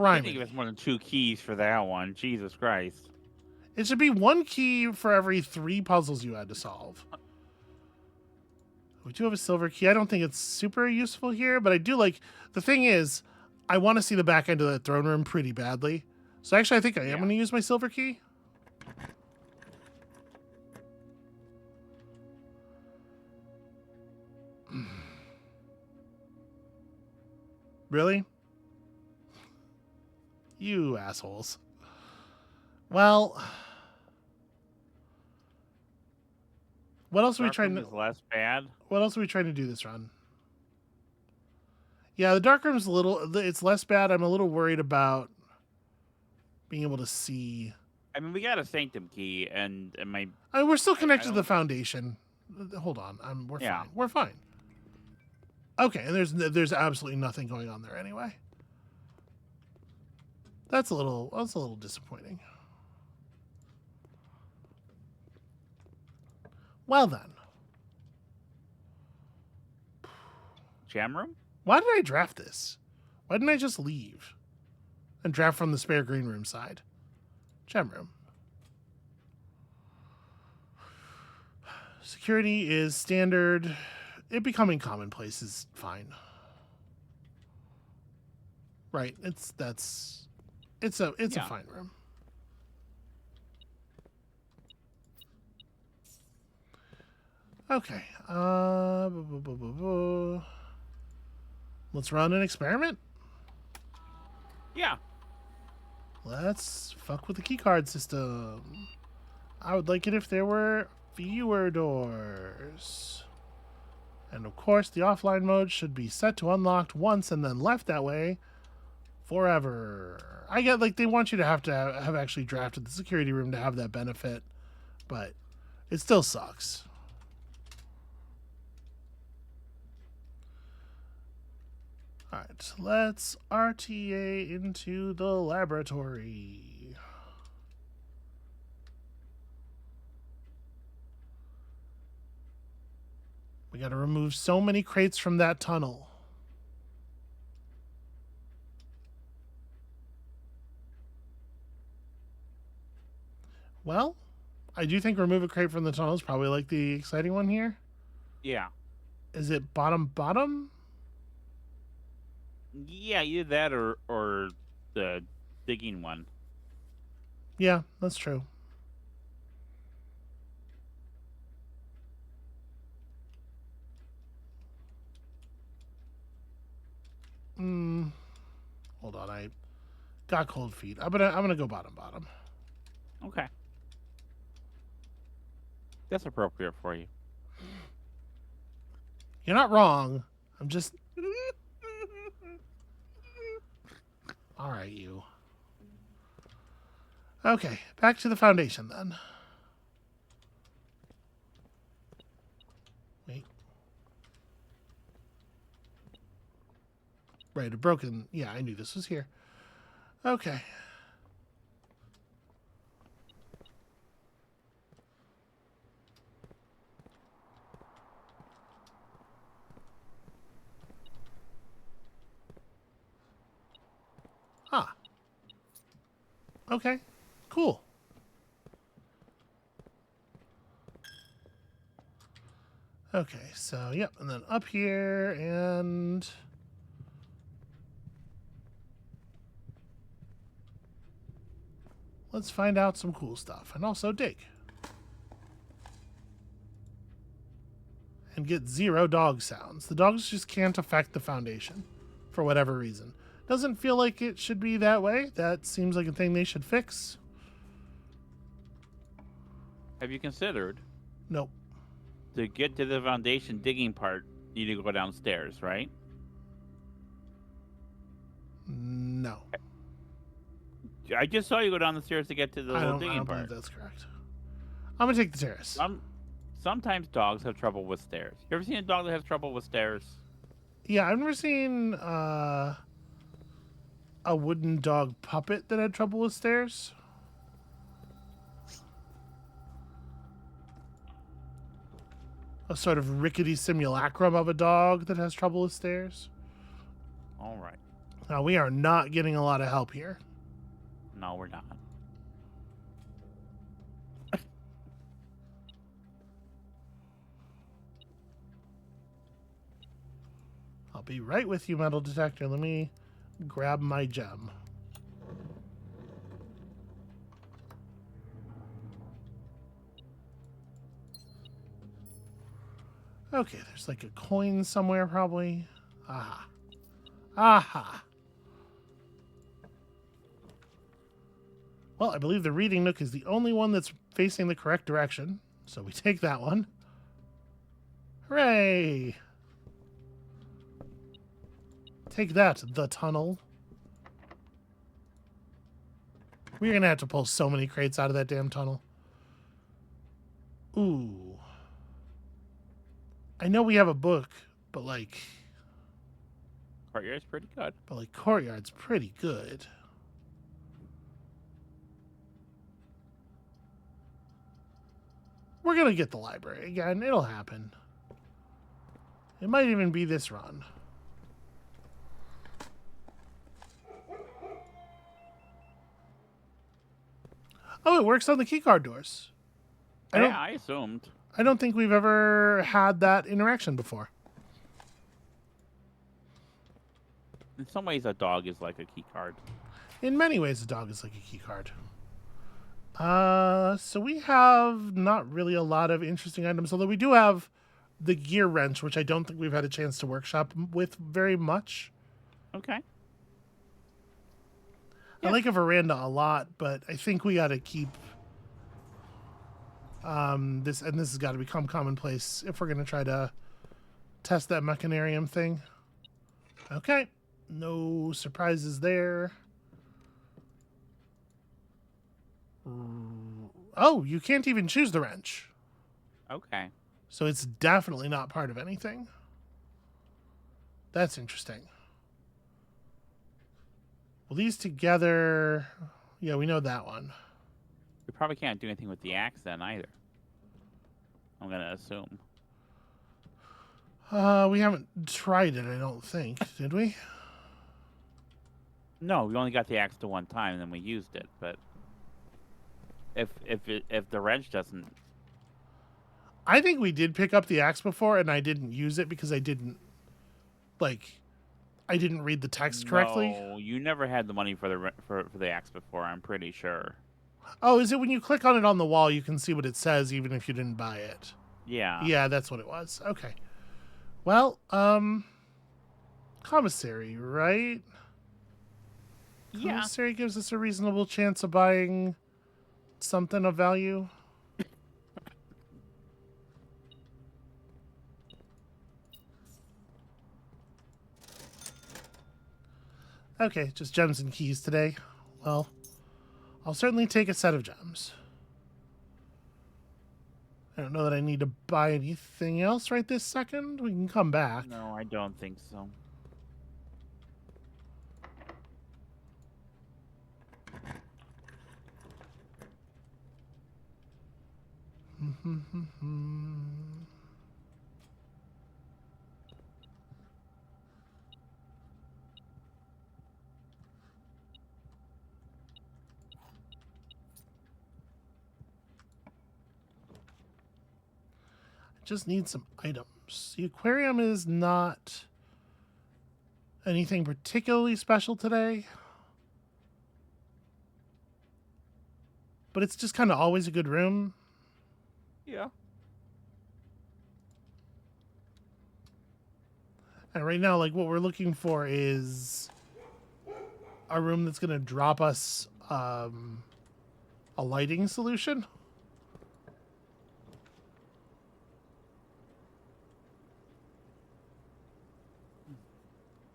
I think it was more than 2 keys for that one. Jesus Christ. It should be 1 key for every 3 puzzles you had to solve. We do have a silver key. I don't think it's super useful here, but I do like... The thing is, I want to see the back end of that throne room pretty badly. So actually, I think I am going to use my silver key. Really? You assholes. Well... What else are we trying to... less bad. What else are we trying to do this run? Yeah, the dark room's a little... It's less bad. I'm a little worried about being able to see... I mean, we got a sanctum key, and my... I mean, we're still connected to the foundation. Hold on. We're fine. We're fine. Okay, and there's absolutely nothing going on there anyway. That's a little disappointing. Well then. Jam room? Why did I draft this? Why didn't I just leave and draft from the spare green room side? Gem room. Security is standard. It becoming commonplace is fine. Right. It's a fine room. Okay. Let's run an experiment. Yeah. Let's fuck with the keycard system. I would like it if there were fewer doors. And of course, the offline mode should be set to unlocked once and then left that way forever. I get, like, they want you to have actually drafted the security room to have that benefit, but it still sucks. Alright, let's RTA into the laboratory. We gotta remove so many crates from that tunnel. Well, I do think remove a crate from the tunnel is probably like the exciting one here. Yeah. Is it bottom? Yeah, either that or the digging one. Yeah, that's true. Hold on, I got cold feet. I'm gonna go bottom. Okay. That's appropriate for you. You're not wrong. I'm just... All right, you. Okay, back to the foundation then. Wait. Right, a broken... Yeah, I knew this was here. Okay. Ah. Okay. Cool. Okay, so, yep, and then up here, and... let's find out some cool stuff, and also dig. And get 0 dog sounds. The dogs just can't affect the foundation, for whatever reason. Doesn't feel like it should be that way. That seems like a thing they should fix. Have you considered? Nope. To get to the foundation digging part, you need to go downstairs, right? No. I just saw you go down the stairs to get to the I little don't digging believe part. that's correct. I'm gonna take the terrace. Sometimes dogs have trouble with stairs. You ever seen a dog that has trouble with stairs? Yeah, I've never seen a wooden dog puppet that had trouble with stairs. A sort of rickety simulacrum of a dog that has trouble with stairs. All right. Now, we are not getting a lot of help here. No, we're not. I'll be right with you, metal detector. Let me grab my gem. Okay, there's like a coin somewhere, probably. Aha. Aha. Well, I believe the reading nook is the only one that's facing the correct direction, so we take that one. Hooray! Take that, the tunnel. We're gonna have to pull so many crates out of that damn tunnel. Ooh. I know we have a book, but like... Courtyard's pretty good. But like, Courtyard's pretty good. We're gonna get the library again. It'll happen. It might even be this run. Oh, it works on the keycard doors. I assumed. I don't think we've ever had that interaction before. In some ways, a dog is like a key card. In many ways, a dog is like a key card. So we have not really a lot of interesting items, although we do have the gear wrench, which I don't think we've had a chance to workshop with very much. Okay. I like a veranda a lot, but I think we got to keep this, and this has got to become commonplace if we're going to try to test that mechanarium thing. Okay. No surprises there. Oh, you can't even choose the wrench. Okay. So it's definitely not part of anything. That's interesting. Well, these together... Yeah, we know that one. We probably can't do anything with the axe then either. I'm going to assume. We haven't tried it, I don't think. Did we? No, we only got the axe to one time and then we used it, but... If the wrench doesn't... I think we did pick up the axe before, and I didn't use it because I didn't read the text correctly. No, you never had the money for the axe before, I'm pretty sure. Oh, is it when you click on it on the wall, you can see what it says even if you didn't buy it? Yeah. Yeah, that's what it was. Okay. Well, commissary, right? Yeah. Commissary gives us a reasonable chance of buying something of value. Okay, just gems and keys today. Well, I'll certainly take a set of gems. I don't know that I need to buy anything else right this second. We can come back. No, I don't think so. Just need some items. The aquarium is not anything particularly special today, but it's just kind of always a good room. Yeah. And right now, like, what we're looking for is a room that's going to drop us a lighting solution.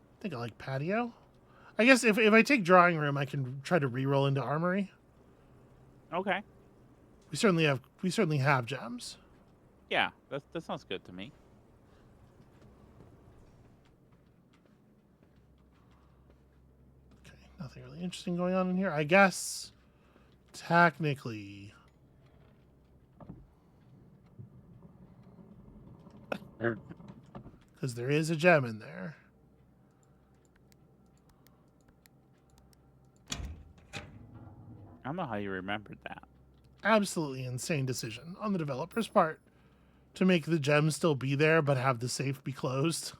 I think I like patio. I guess if I take drawing room, I can try to re-roll into armory. Okay. We certainly have gems. Yeah, that sounds good to me. Okay, nothing really interesting going on in here. I guess technically, because there is a gem in there. I don't know how you remembered that. Absolutely insane decision on the developer's part to make the gem still be there but have the safe be closed.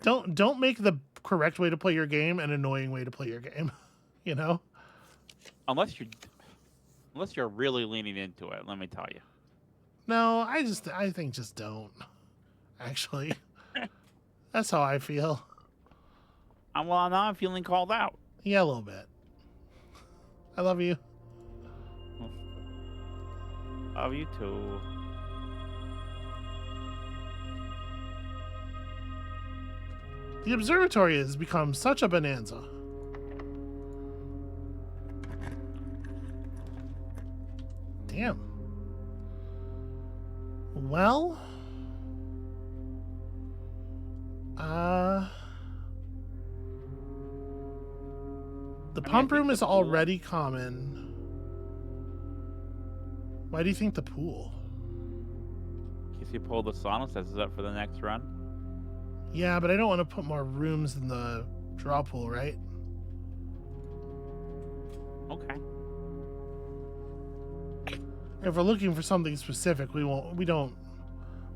Don't make the correct way to play your game an annoying way to play your game. You know? Unless you're really leaning into it, let me tell you. No, I think just don't. Actually. That's how I feel. Well, now I'm feeling called out. Yeah, a little bit. I love you. Love you too. The observatory has become such a bonanza. Damn. Well, the pump room is already common. Why do you think the pool? In case you pull the sauna, sets us up for the next run. Yeah, but I don't want to put more rooms in the draw pool, right? Okay. If we're looking for something specific, we don't.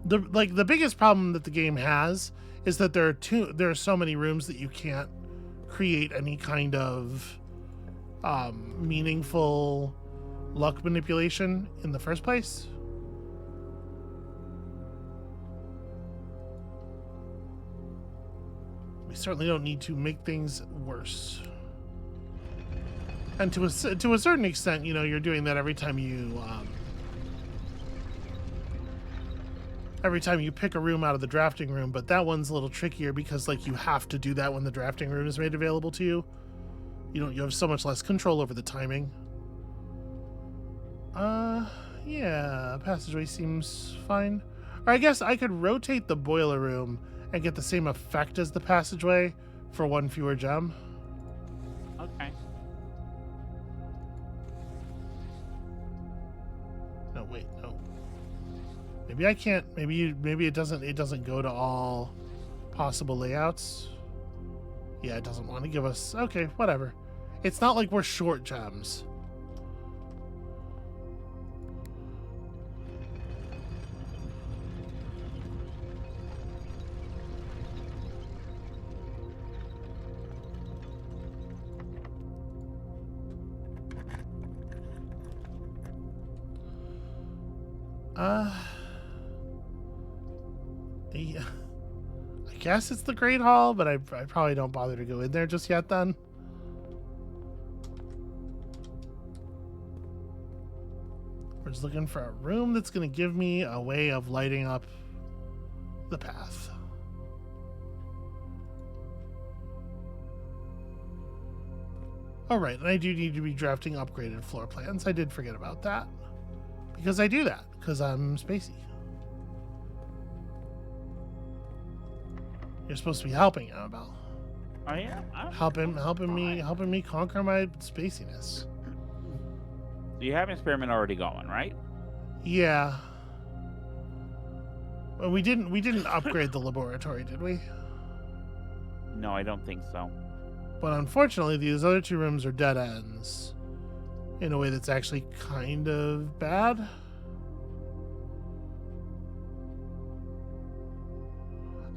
The biggest problem that the game has is that there are so many rooms that you can't create any kind of meaningful luck manipulation in the first place. We certainly don't need to make things worse. And to a certain extent, you know, you're doing that every time you pick a room out of the drafting room, but that one's a little trickier because like you have to do that when the drafting room is made available to you. You have so much less control over the timing. Yeah, passageway seems fine. Or I guess I could rotate the boiler room and get the same effect as the passageway for one fewer gem. Okay. No, wait, no. Maybe I can't. Maybe it doesn't go to all possible layouts. Yeah, it doesn't want to give us. Okay, whatever. It's not like we're short gems. Yeah. I guess it's the Great Hall, but I probably don't bother to go in there just yet then. We're just looking for a room that's going to give me a way of lighting up the path. All right, and I do need to be drafting upgraded floor plans. I did forget about that. Because I do that, because I'm spacey. You're supposed to be helping, Amabel. Oh yeah. Helping me conquer my spaciness. So you have an experiment already going, right? Yeah. Well, we didn't upgrade the laboratory, did we? No, I don't think so. But unfortunately, these other two rooms are dead ends. In a way that's actually kind of bad.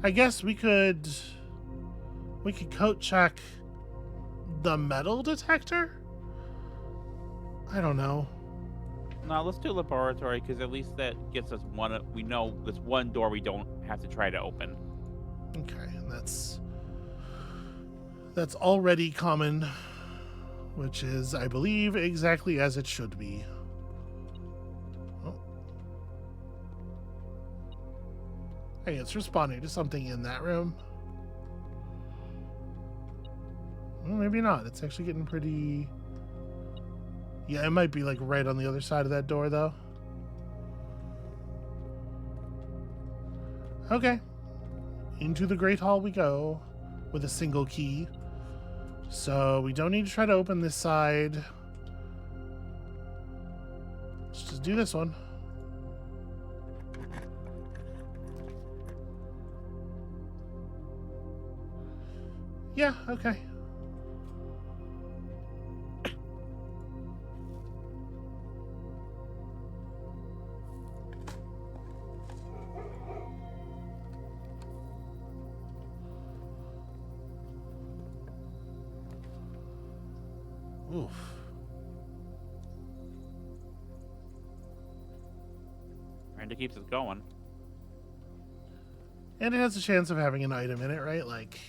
I guess we could coat check the metal detector? I don't know. No, let's do laboratory because at least that gets us one. We know there's one door we don't have to try to open. Okay, and that's already common, which is, I believe, exactly as it should be. Oh. Hey, it's responding to something in that room. Well, maybe not. It's actually getting pretty... Yeah, it might be like right on the other side of that door, though. Okay. Into the Great Hall we go with a single key. So we don't need to try to open this side. Let's just do this one. Yeah, okay. Oof. Miranda keeps us going. And it has a chance of having an item in it, right? Like...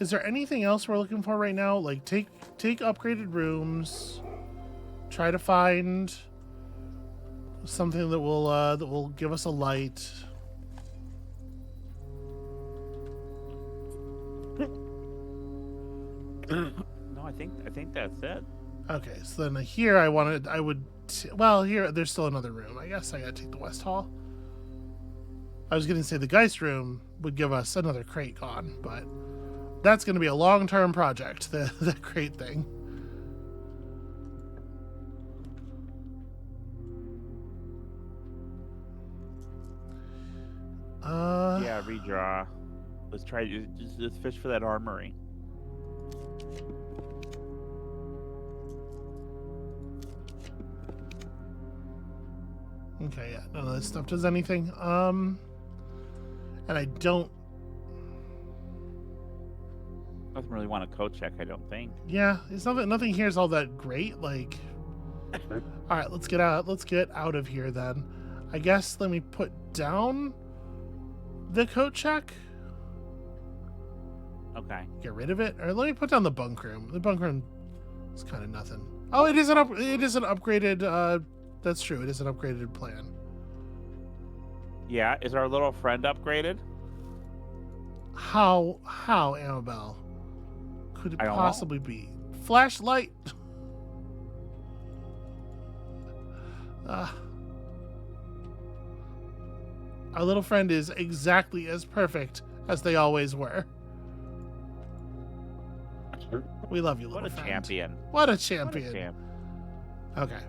Is there anything else we're looking for right now? Like, take upgraded rooms. Try to find something that will give us a light. No, I think that's it. Okay, so then here here, there's still another room. I guess I gotta take the West Hall. I was gonna say the Geist room would give us another crate gone, but that's gonna be a long-term project, the crate thing. Yeah, redraw. Let's try just fish for that armory. Okay, yeah, none of this stuff does anything. And I don't... Doesn't really want a code check, I don't think. Yeah, it's nothing here is all that great. Like, all right, let's get out of here then. I guess let me put down the coat check. Okay. Get rid of it, or let me put down the bunk room. The bunk room is kind of nothing. Oh, it is an upgraded. That's true. It is an upgraded plan. Yeah, is our little friend upgraded? How Amabel could it possibly be? Flashlight. Our little friend is exactly as perfect as they always were. We love you, little friend. Champion. What a champion. What a champ. Okay.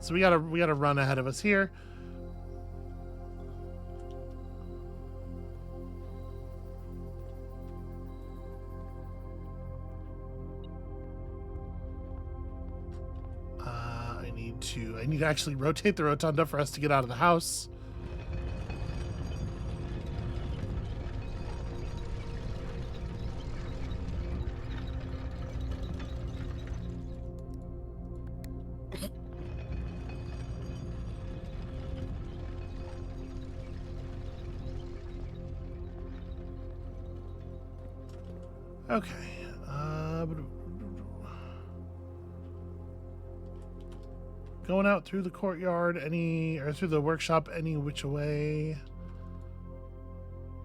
So we gotta run ahead of us here. I need to actually rotate the rotunda for us to get out of the house. Okay. Going out through the courtyard, or through the workshop, any which way.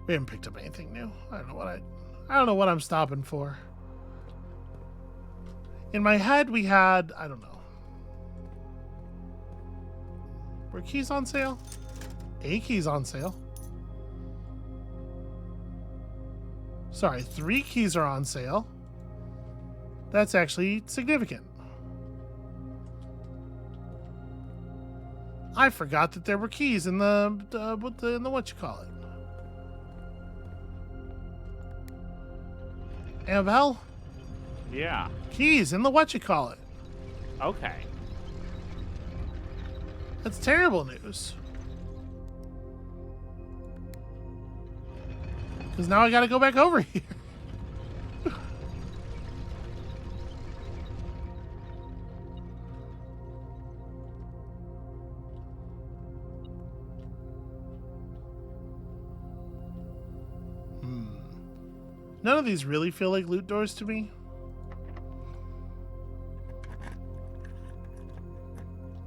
We haven't picked up anything new. I don't know what I'm stopping for. In my head, we had, I don't know. Were keys on sale? A key's on sale. Sorry, 3 keys are on sale. That's actually significant. I forgot that there were keys in the what you call it. Amabel? Yeah. Keys in the what you call it. Okay. That's terrible news. Because now I gotta go back over here. None of these really feel like loot doors to me.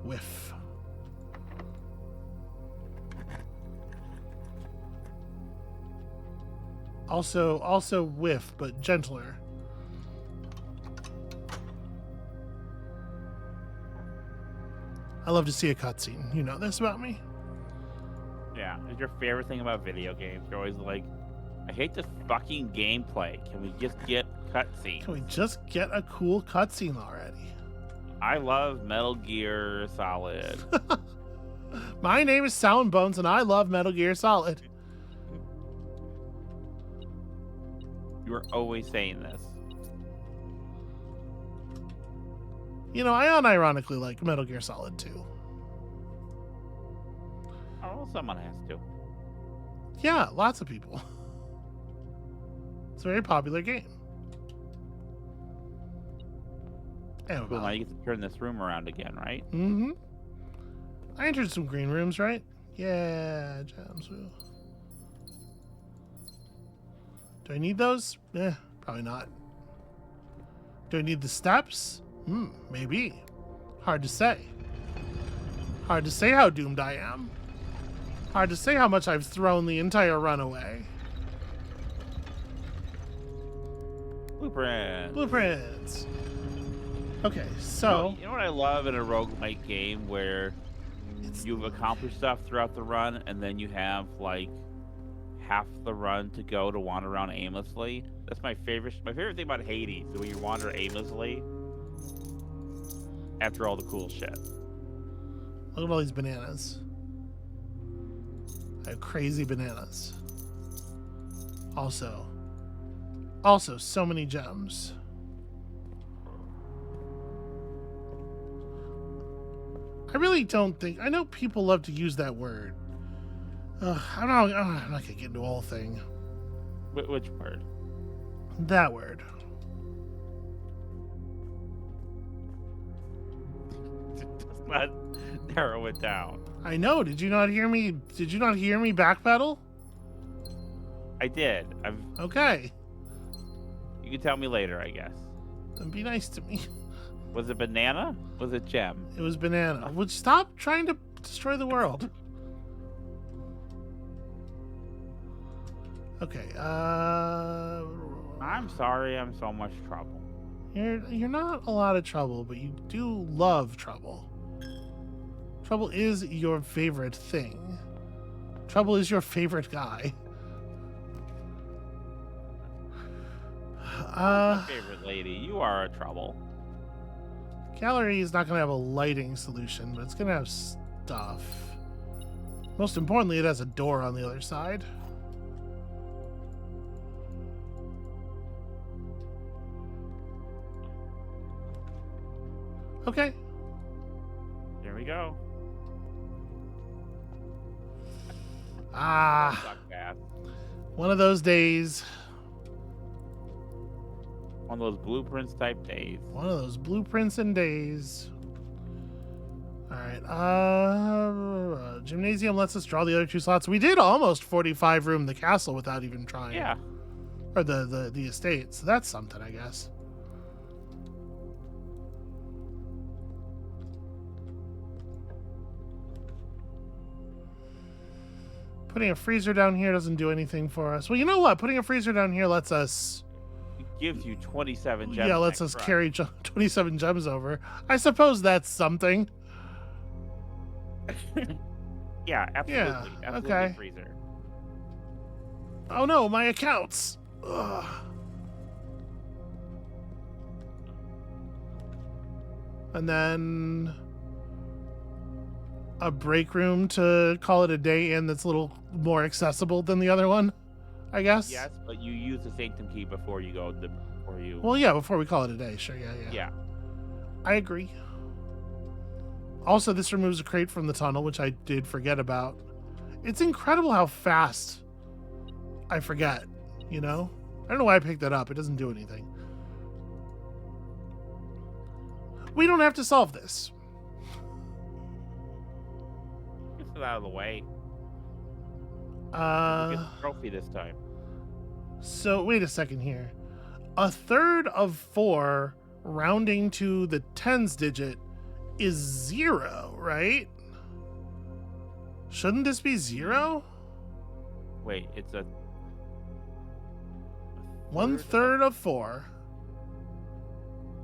Whiff. Also whiff, but gentler. I love to see a cutscene. You know this about me. Yeah. Is your favorite thing about video games? You're always like, I hate this fucking gameplay. Can we just get cutscenes? Can we just get a cool cutscene already? I love Metal Gear Solid. My name is Sound Bones, and I love Metal Gear Solid. You are always saying this. You know, I unironically like Metal Gear Solid too. Oh, well, someone has to. Yeah, lots of people. It's a very popular game. Cool, now you get to turn this room around again, right? Mm-hmm. I entered some green rooms, right? Yeah, gems. Do I need those? Probably not. Do I need the steps? Maybe. Hard to say. Hard to say how doomed I am. Hard to say how much I've thrown the entire run away. Blueprints. Okay, so... You know what I love in a roguelike game where you've accomplished stuff throughout the run and then you have, like, half the run to go to wander around aimlessly? That's my favorite. My favorite thing about Hades is when you wander aimlessly after all the cool shit. Look at all these bananas. I have crazy bananas. Also, so many gems. I really don't think... I know people love to use that word. I'm not going to get into the whole thing. Which word? That word. Does not narrow it down. I know. Did you not hear me? Did you not hear me backpedal? I did. Okay. You can tell me later, I guess. Then be nice to me. Was it banana? Was it gem? It was banana. Would you stop trying to destroy the world? Okay. I'm sorry I'm so much trouble. You're not a lot of trouble, but you do love trouble. Trouble is your favorite thing. Trouble is your favorite guy. My favorite lady. You are a trouble. Gallery is not going to have a lighting solution, but it's going to have stuff. Most importantly, it has a door on the other side. Okay. There we go. One of those days. One of those blueprints type days. One of those blueprints and days. All right. Gymnasium lets us draw the other two slots. We did almost 45 room the castle without even trying. Yeah. Or the estate. So that's something, I guess. Putting a freezer down here doesn't do anything for us. Well, you know what? Putting a freezer down here lets us... It gives you 27 gems. Yeah, lets us carry 27 gems over. I suppose that's something. Yeah, absolutely. Yeah, absolutely okay. Freezer. Oh no, my accounts. Ugh. And then a break room to call it a day in that's a little more accessible than the other one, I guess. Yes, but you use the sanctum key before you go. Before you. Well, yeah, before we call it a day. Sure, yeah. Yeah. I agree. Also, this removes a crate from the tunnel, which I did forget about. It's incredible how fast I forget, you know? I don't know why I picked that up. It doesn't do anything. We don't have to solve this. Get it out of the way. Get the trophy this time. So, wait a second here. 1/3 of 4 rounding to the tens digit is 0, right? Shouldn't this be 0? Wait, it's a... 1/3 of 4.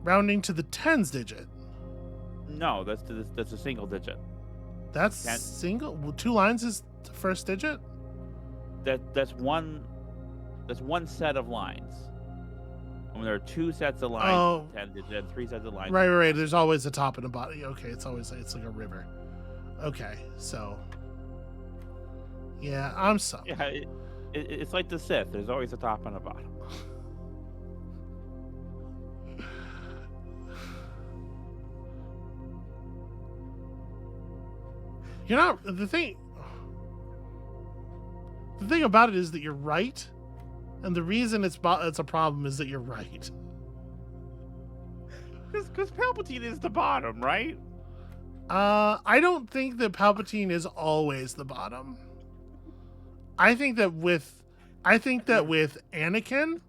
Rounding to the tens digit. No, that's a single digit. That's single? Well, 2 lines is the first digit? That's one set of lines. When there are 2 sets of lines, Oh. 10 digit, and 3 sets of lines. Right. There's always a top and a bottom. Okay, it's like a river. Okay, so. Yeah, I'm sorry. Yeah, it's like the Sith. There's always a top and a bottom. You're not the thing. The thing about it is that you're right, and the reason it's a problem is that you're right. Because Palpatine is the bottom, right? I don't think that Palpatine is always the bottom. I think that with Anakin,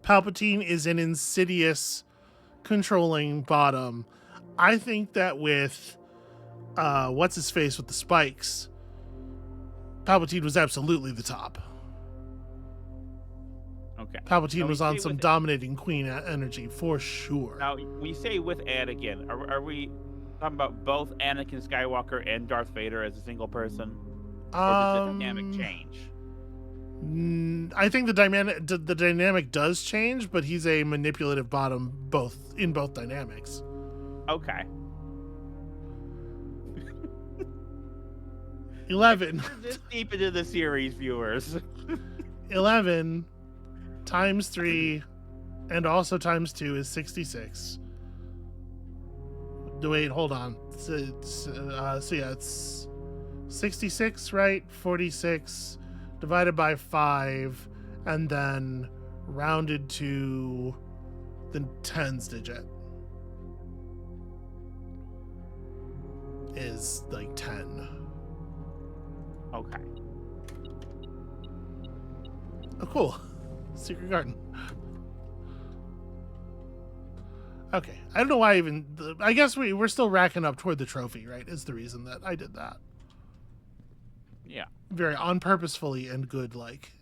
Palpatine is an insidious, controlling bottom. I think that with what's his face with the spikes, Palpatine was absolutely the top. Okay. Palpatine was on some dominating queen energy for sure. Now, when you say with Anakin, are we talking about both Anakin Skywalker and Darth Vader as a single person? Or does the dynamic change? I think the dynamic does change, but he's a manipulative bottom in both dynamics. Okay. 11. This deep into the series, viewers. 11 times 3 and also times 2 is 66. Wait, hold on. So yeah, it's 66, right? 46 divided by 5 and then rounded to the tens digit is like 10. Okay. Oh, cool. Secret garden. Okay. I don't know why I guess we're still racking up toward the trophy, right? Is the reason that I did that. Yeah. Very unpurposefully and good like.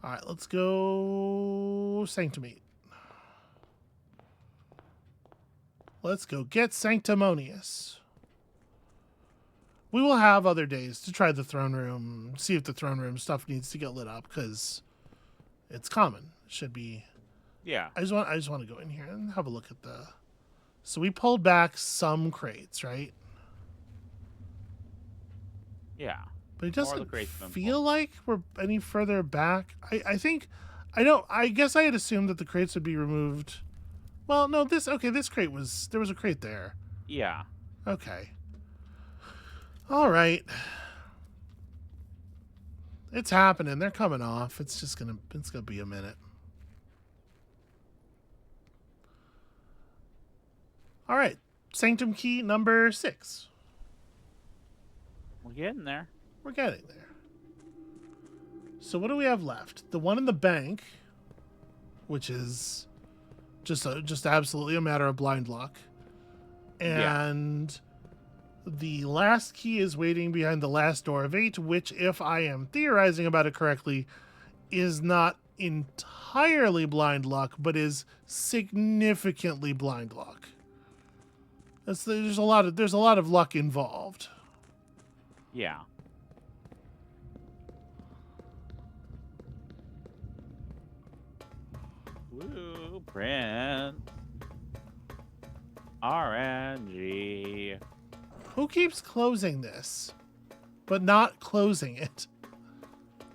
All right, let's go Sanctimate. Let's go get Sanctimonious. We will have other days to try the throne room, see if the throne room stuff needs to get lit up, because it's common. It should be. Yeah. I just want to go in here and have a look at the. So we pulled back some crates, right? Yeah. But it doesn't feel like we're any further back. I guess I had assumed that the crates would be removed. Well, no, this crate there was a crate there. Yeah. Okay. All right. It's happening. They're coming off. It's gonna be a minute. All right. Sanctum key number 6. We're getting there. We're getting there. So what do we have left? The one in the bank, which is just absolutely a matter of blind luck. And the last key is waiting behind the last door of 8, which, if I am theorizing about it correctly, is not entirely blind luck, but is significantly blind luck. There's a lot of luck involved. Yeah. Blueprint. RNG. Who keeps closing this, but not closing it?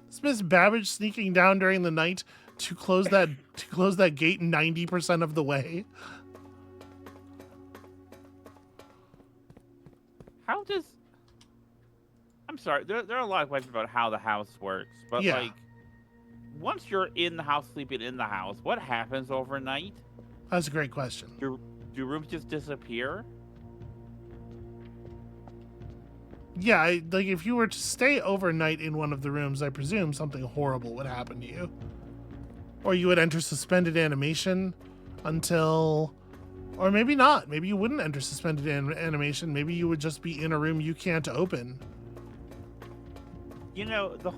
Is Miss Babbage sneaking down during the night to close that gate 90% of the way? I'm sorry, there are a lot of questions about how the house works, but like, once you're in the house, sleeping in the house, what happens overnight? That's a great question. Do rooms just disappear? Yeah, like if you were to stay overnight in one of the rooms, I presume something horrible would happen to you. Or you would enter suspended animation until... Or maybe not. Maybe you wouldn't enter suspended animation. Maybe you would just be in a room you can't open. You know, the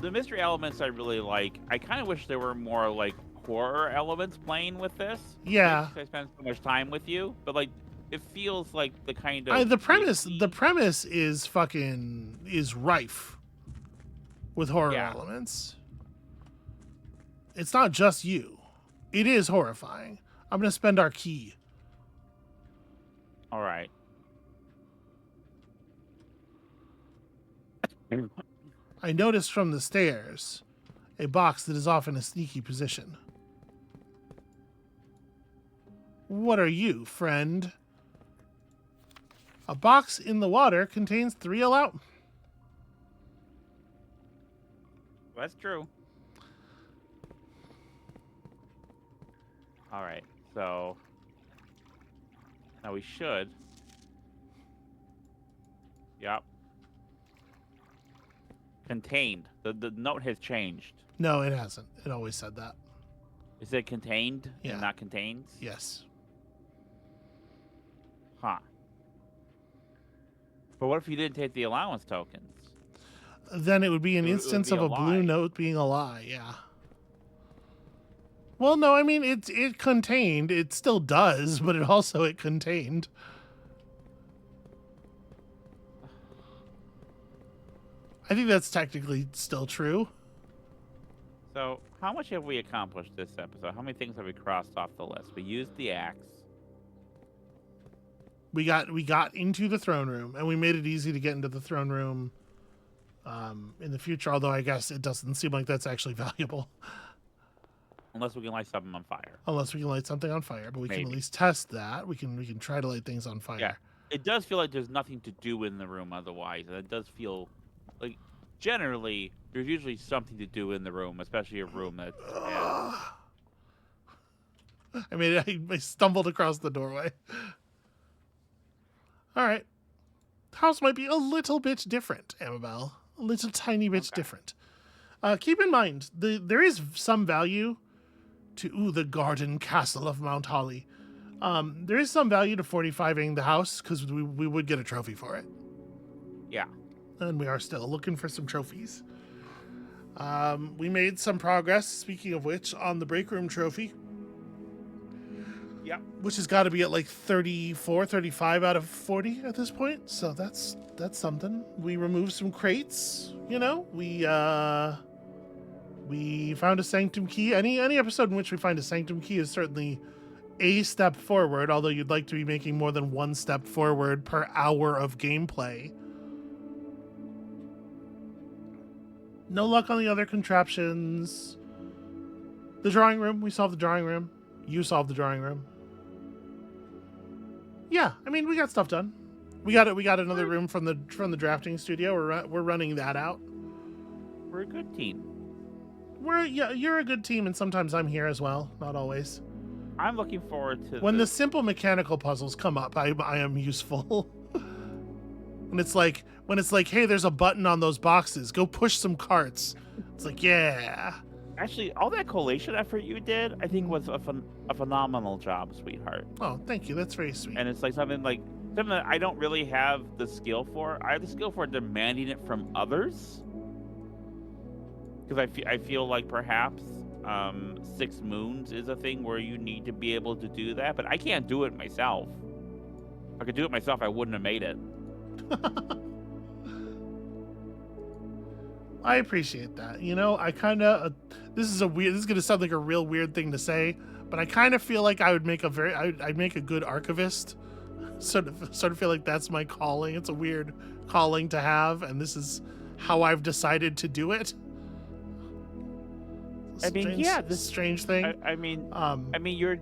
the mystery elements I really like. I kind of wish there were more like horror elements playing with this. Maybe Yeah. because I spend so much time with you, but like it feels like the kind I, of the creepy. premise is rife with horror Yeah. elements. It's not just you. It is horrifying. I'm gonna spend our key. All right. I noticed from the stairs a box that is off in a sneaky position. What are you, friend? A box in the water contains 3 allow. That's true. All right. So now we should. Yep. Contained. The note has changed. No, it hasn't. It always said that. Is it contained Yeah. and not contains? Yes. Huh. But what if you didn't take the allowance tokens? Then it would be an It would instance be of a a blue lie. note being a lie. Yeah. Well, no, I mean it contained. It still does, but it contained. I think that's technically still true. So, how much have we accomplished this episode? How many things have we crossed off the list? We used the axe. We got into the throne room, and we made it easy to get into the throne room in the future. Although I guess it doesn't seem like that's actually valuable, Unless we can light something on fire. unless we can light something on fire. But we can at Maybe. least test that. We can try to light things on fire. Yeah. It does feel like there's nothing to do in the room otherwise. And it does feel like generally there's usually something to do in the room, especially a room that has. I mean, I stumbled across the doorway. All right. The house might be a little bit different, Amabel. A little tiny bit different. Keep in mind, there is some value to the garden castle of Mount Holly. There is some value to 45ing the house because we would get a trophy for it. Yeah. And we are still looking for some trophies. We made some progress, speaking of which, on the break room trophy. Yep. Which has got to be at like 34, 35 out of 40 at this point. So that's something. We removed some crates, you know. We found a sanctum key. Any episode in which we find a sanctum key is certainly a step forward, although you'd like to be making more than one step forward per hour of gameplay. No luck on the other contraptions. The drawing room, we solved the drawing room. You solved the drawing room. Yeah, I mean, we got stuff done. We got another room from the drafting studio. We're running that out. We're a good team. You're a good team, and sometimes I'm here as well. Not always. I'm looking forward to When the simple mechanical puzzles come up, I am useful. When it's like, hey, there's a button on those boxes. Go push some carts. It's like, yeah. Actually, all that collation effort you did, I think was a phenomenal job, sweetheart. Oh, thank you. That's very sweet. And it's like something that I don't really have the skill for. I have the skill for demanding it from others. Because I feel like perhaps 6 moons is a thing where you need to be able to do that, but I can't do it myself. If I could do it myself, I wouldn't have made it. I appreciate that. You know, I kind of this is going to sound like a real weird thing to say, but I kind of feel like I'd make a good archivist. Sort of feel like that's my calling. It's a weird calling to have, and this is how I've decided to do it. Strange thing. I mean, your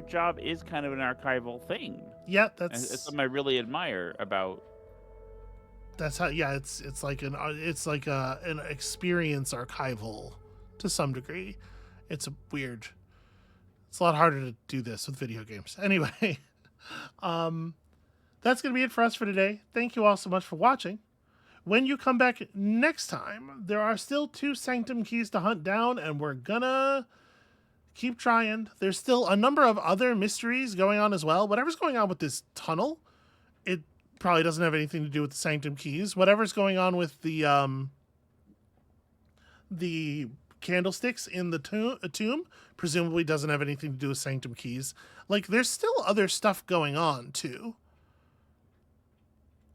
job is kind of an archival thing. Yeah, It's something I really admire about. That's how. Yeah, it's like an experience archival to some degree. It's It's a lot harder to do this with video games. Anyway, that's gonna be it for us for today. Thank you all so much for watching. When you come back next time, there are still 2 sanctum keys to hunt down, and we're gonna keep trying. There's still a number of other mysteries going on as well. Whatever's going on with this tunnel, it probably doesn't have anything to do with the sanctum keys. Whatever's going on with the the candlesticks in the tomb presumably doesn't have anything to do with sanctum keys. Like, there's still other stuff going on, too.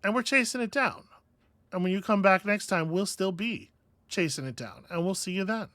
And we're chasing it down. And when you come back next time, we'll still be chasing it down. And we'll see you then.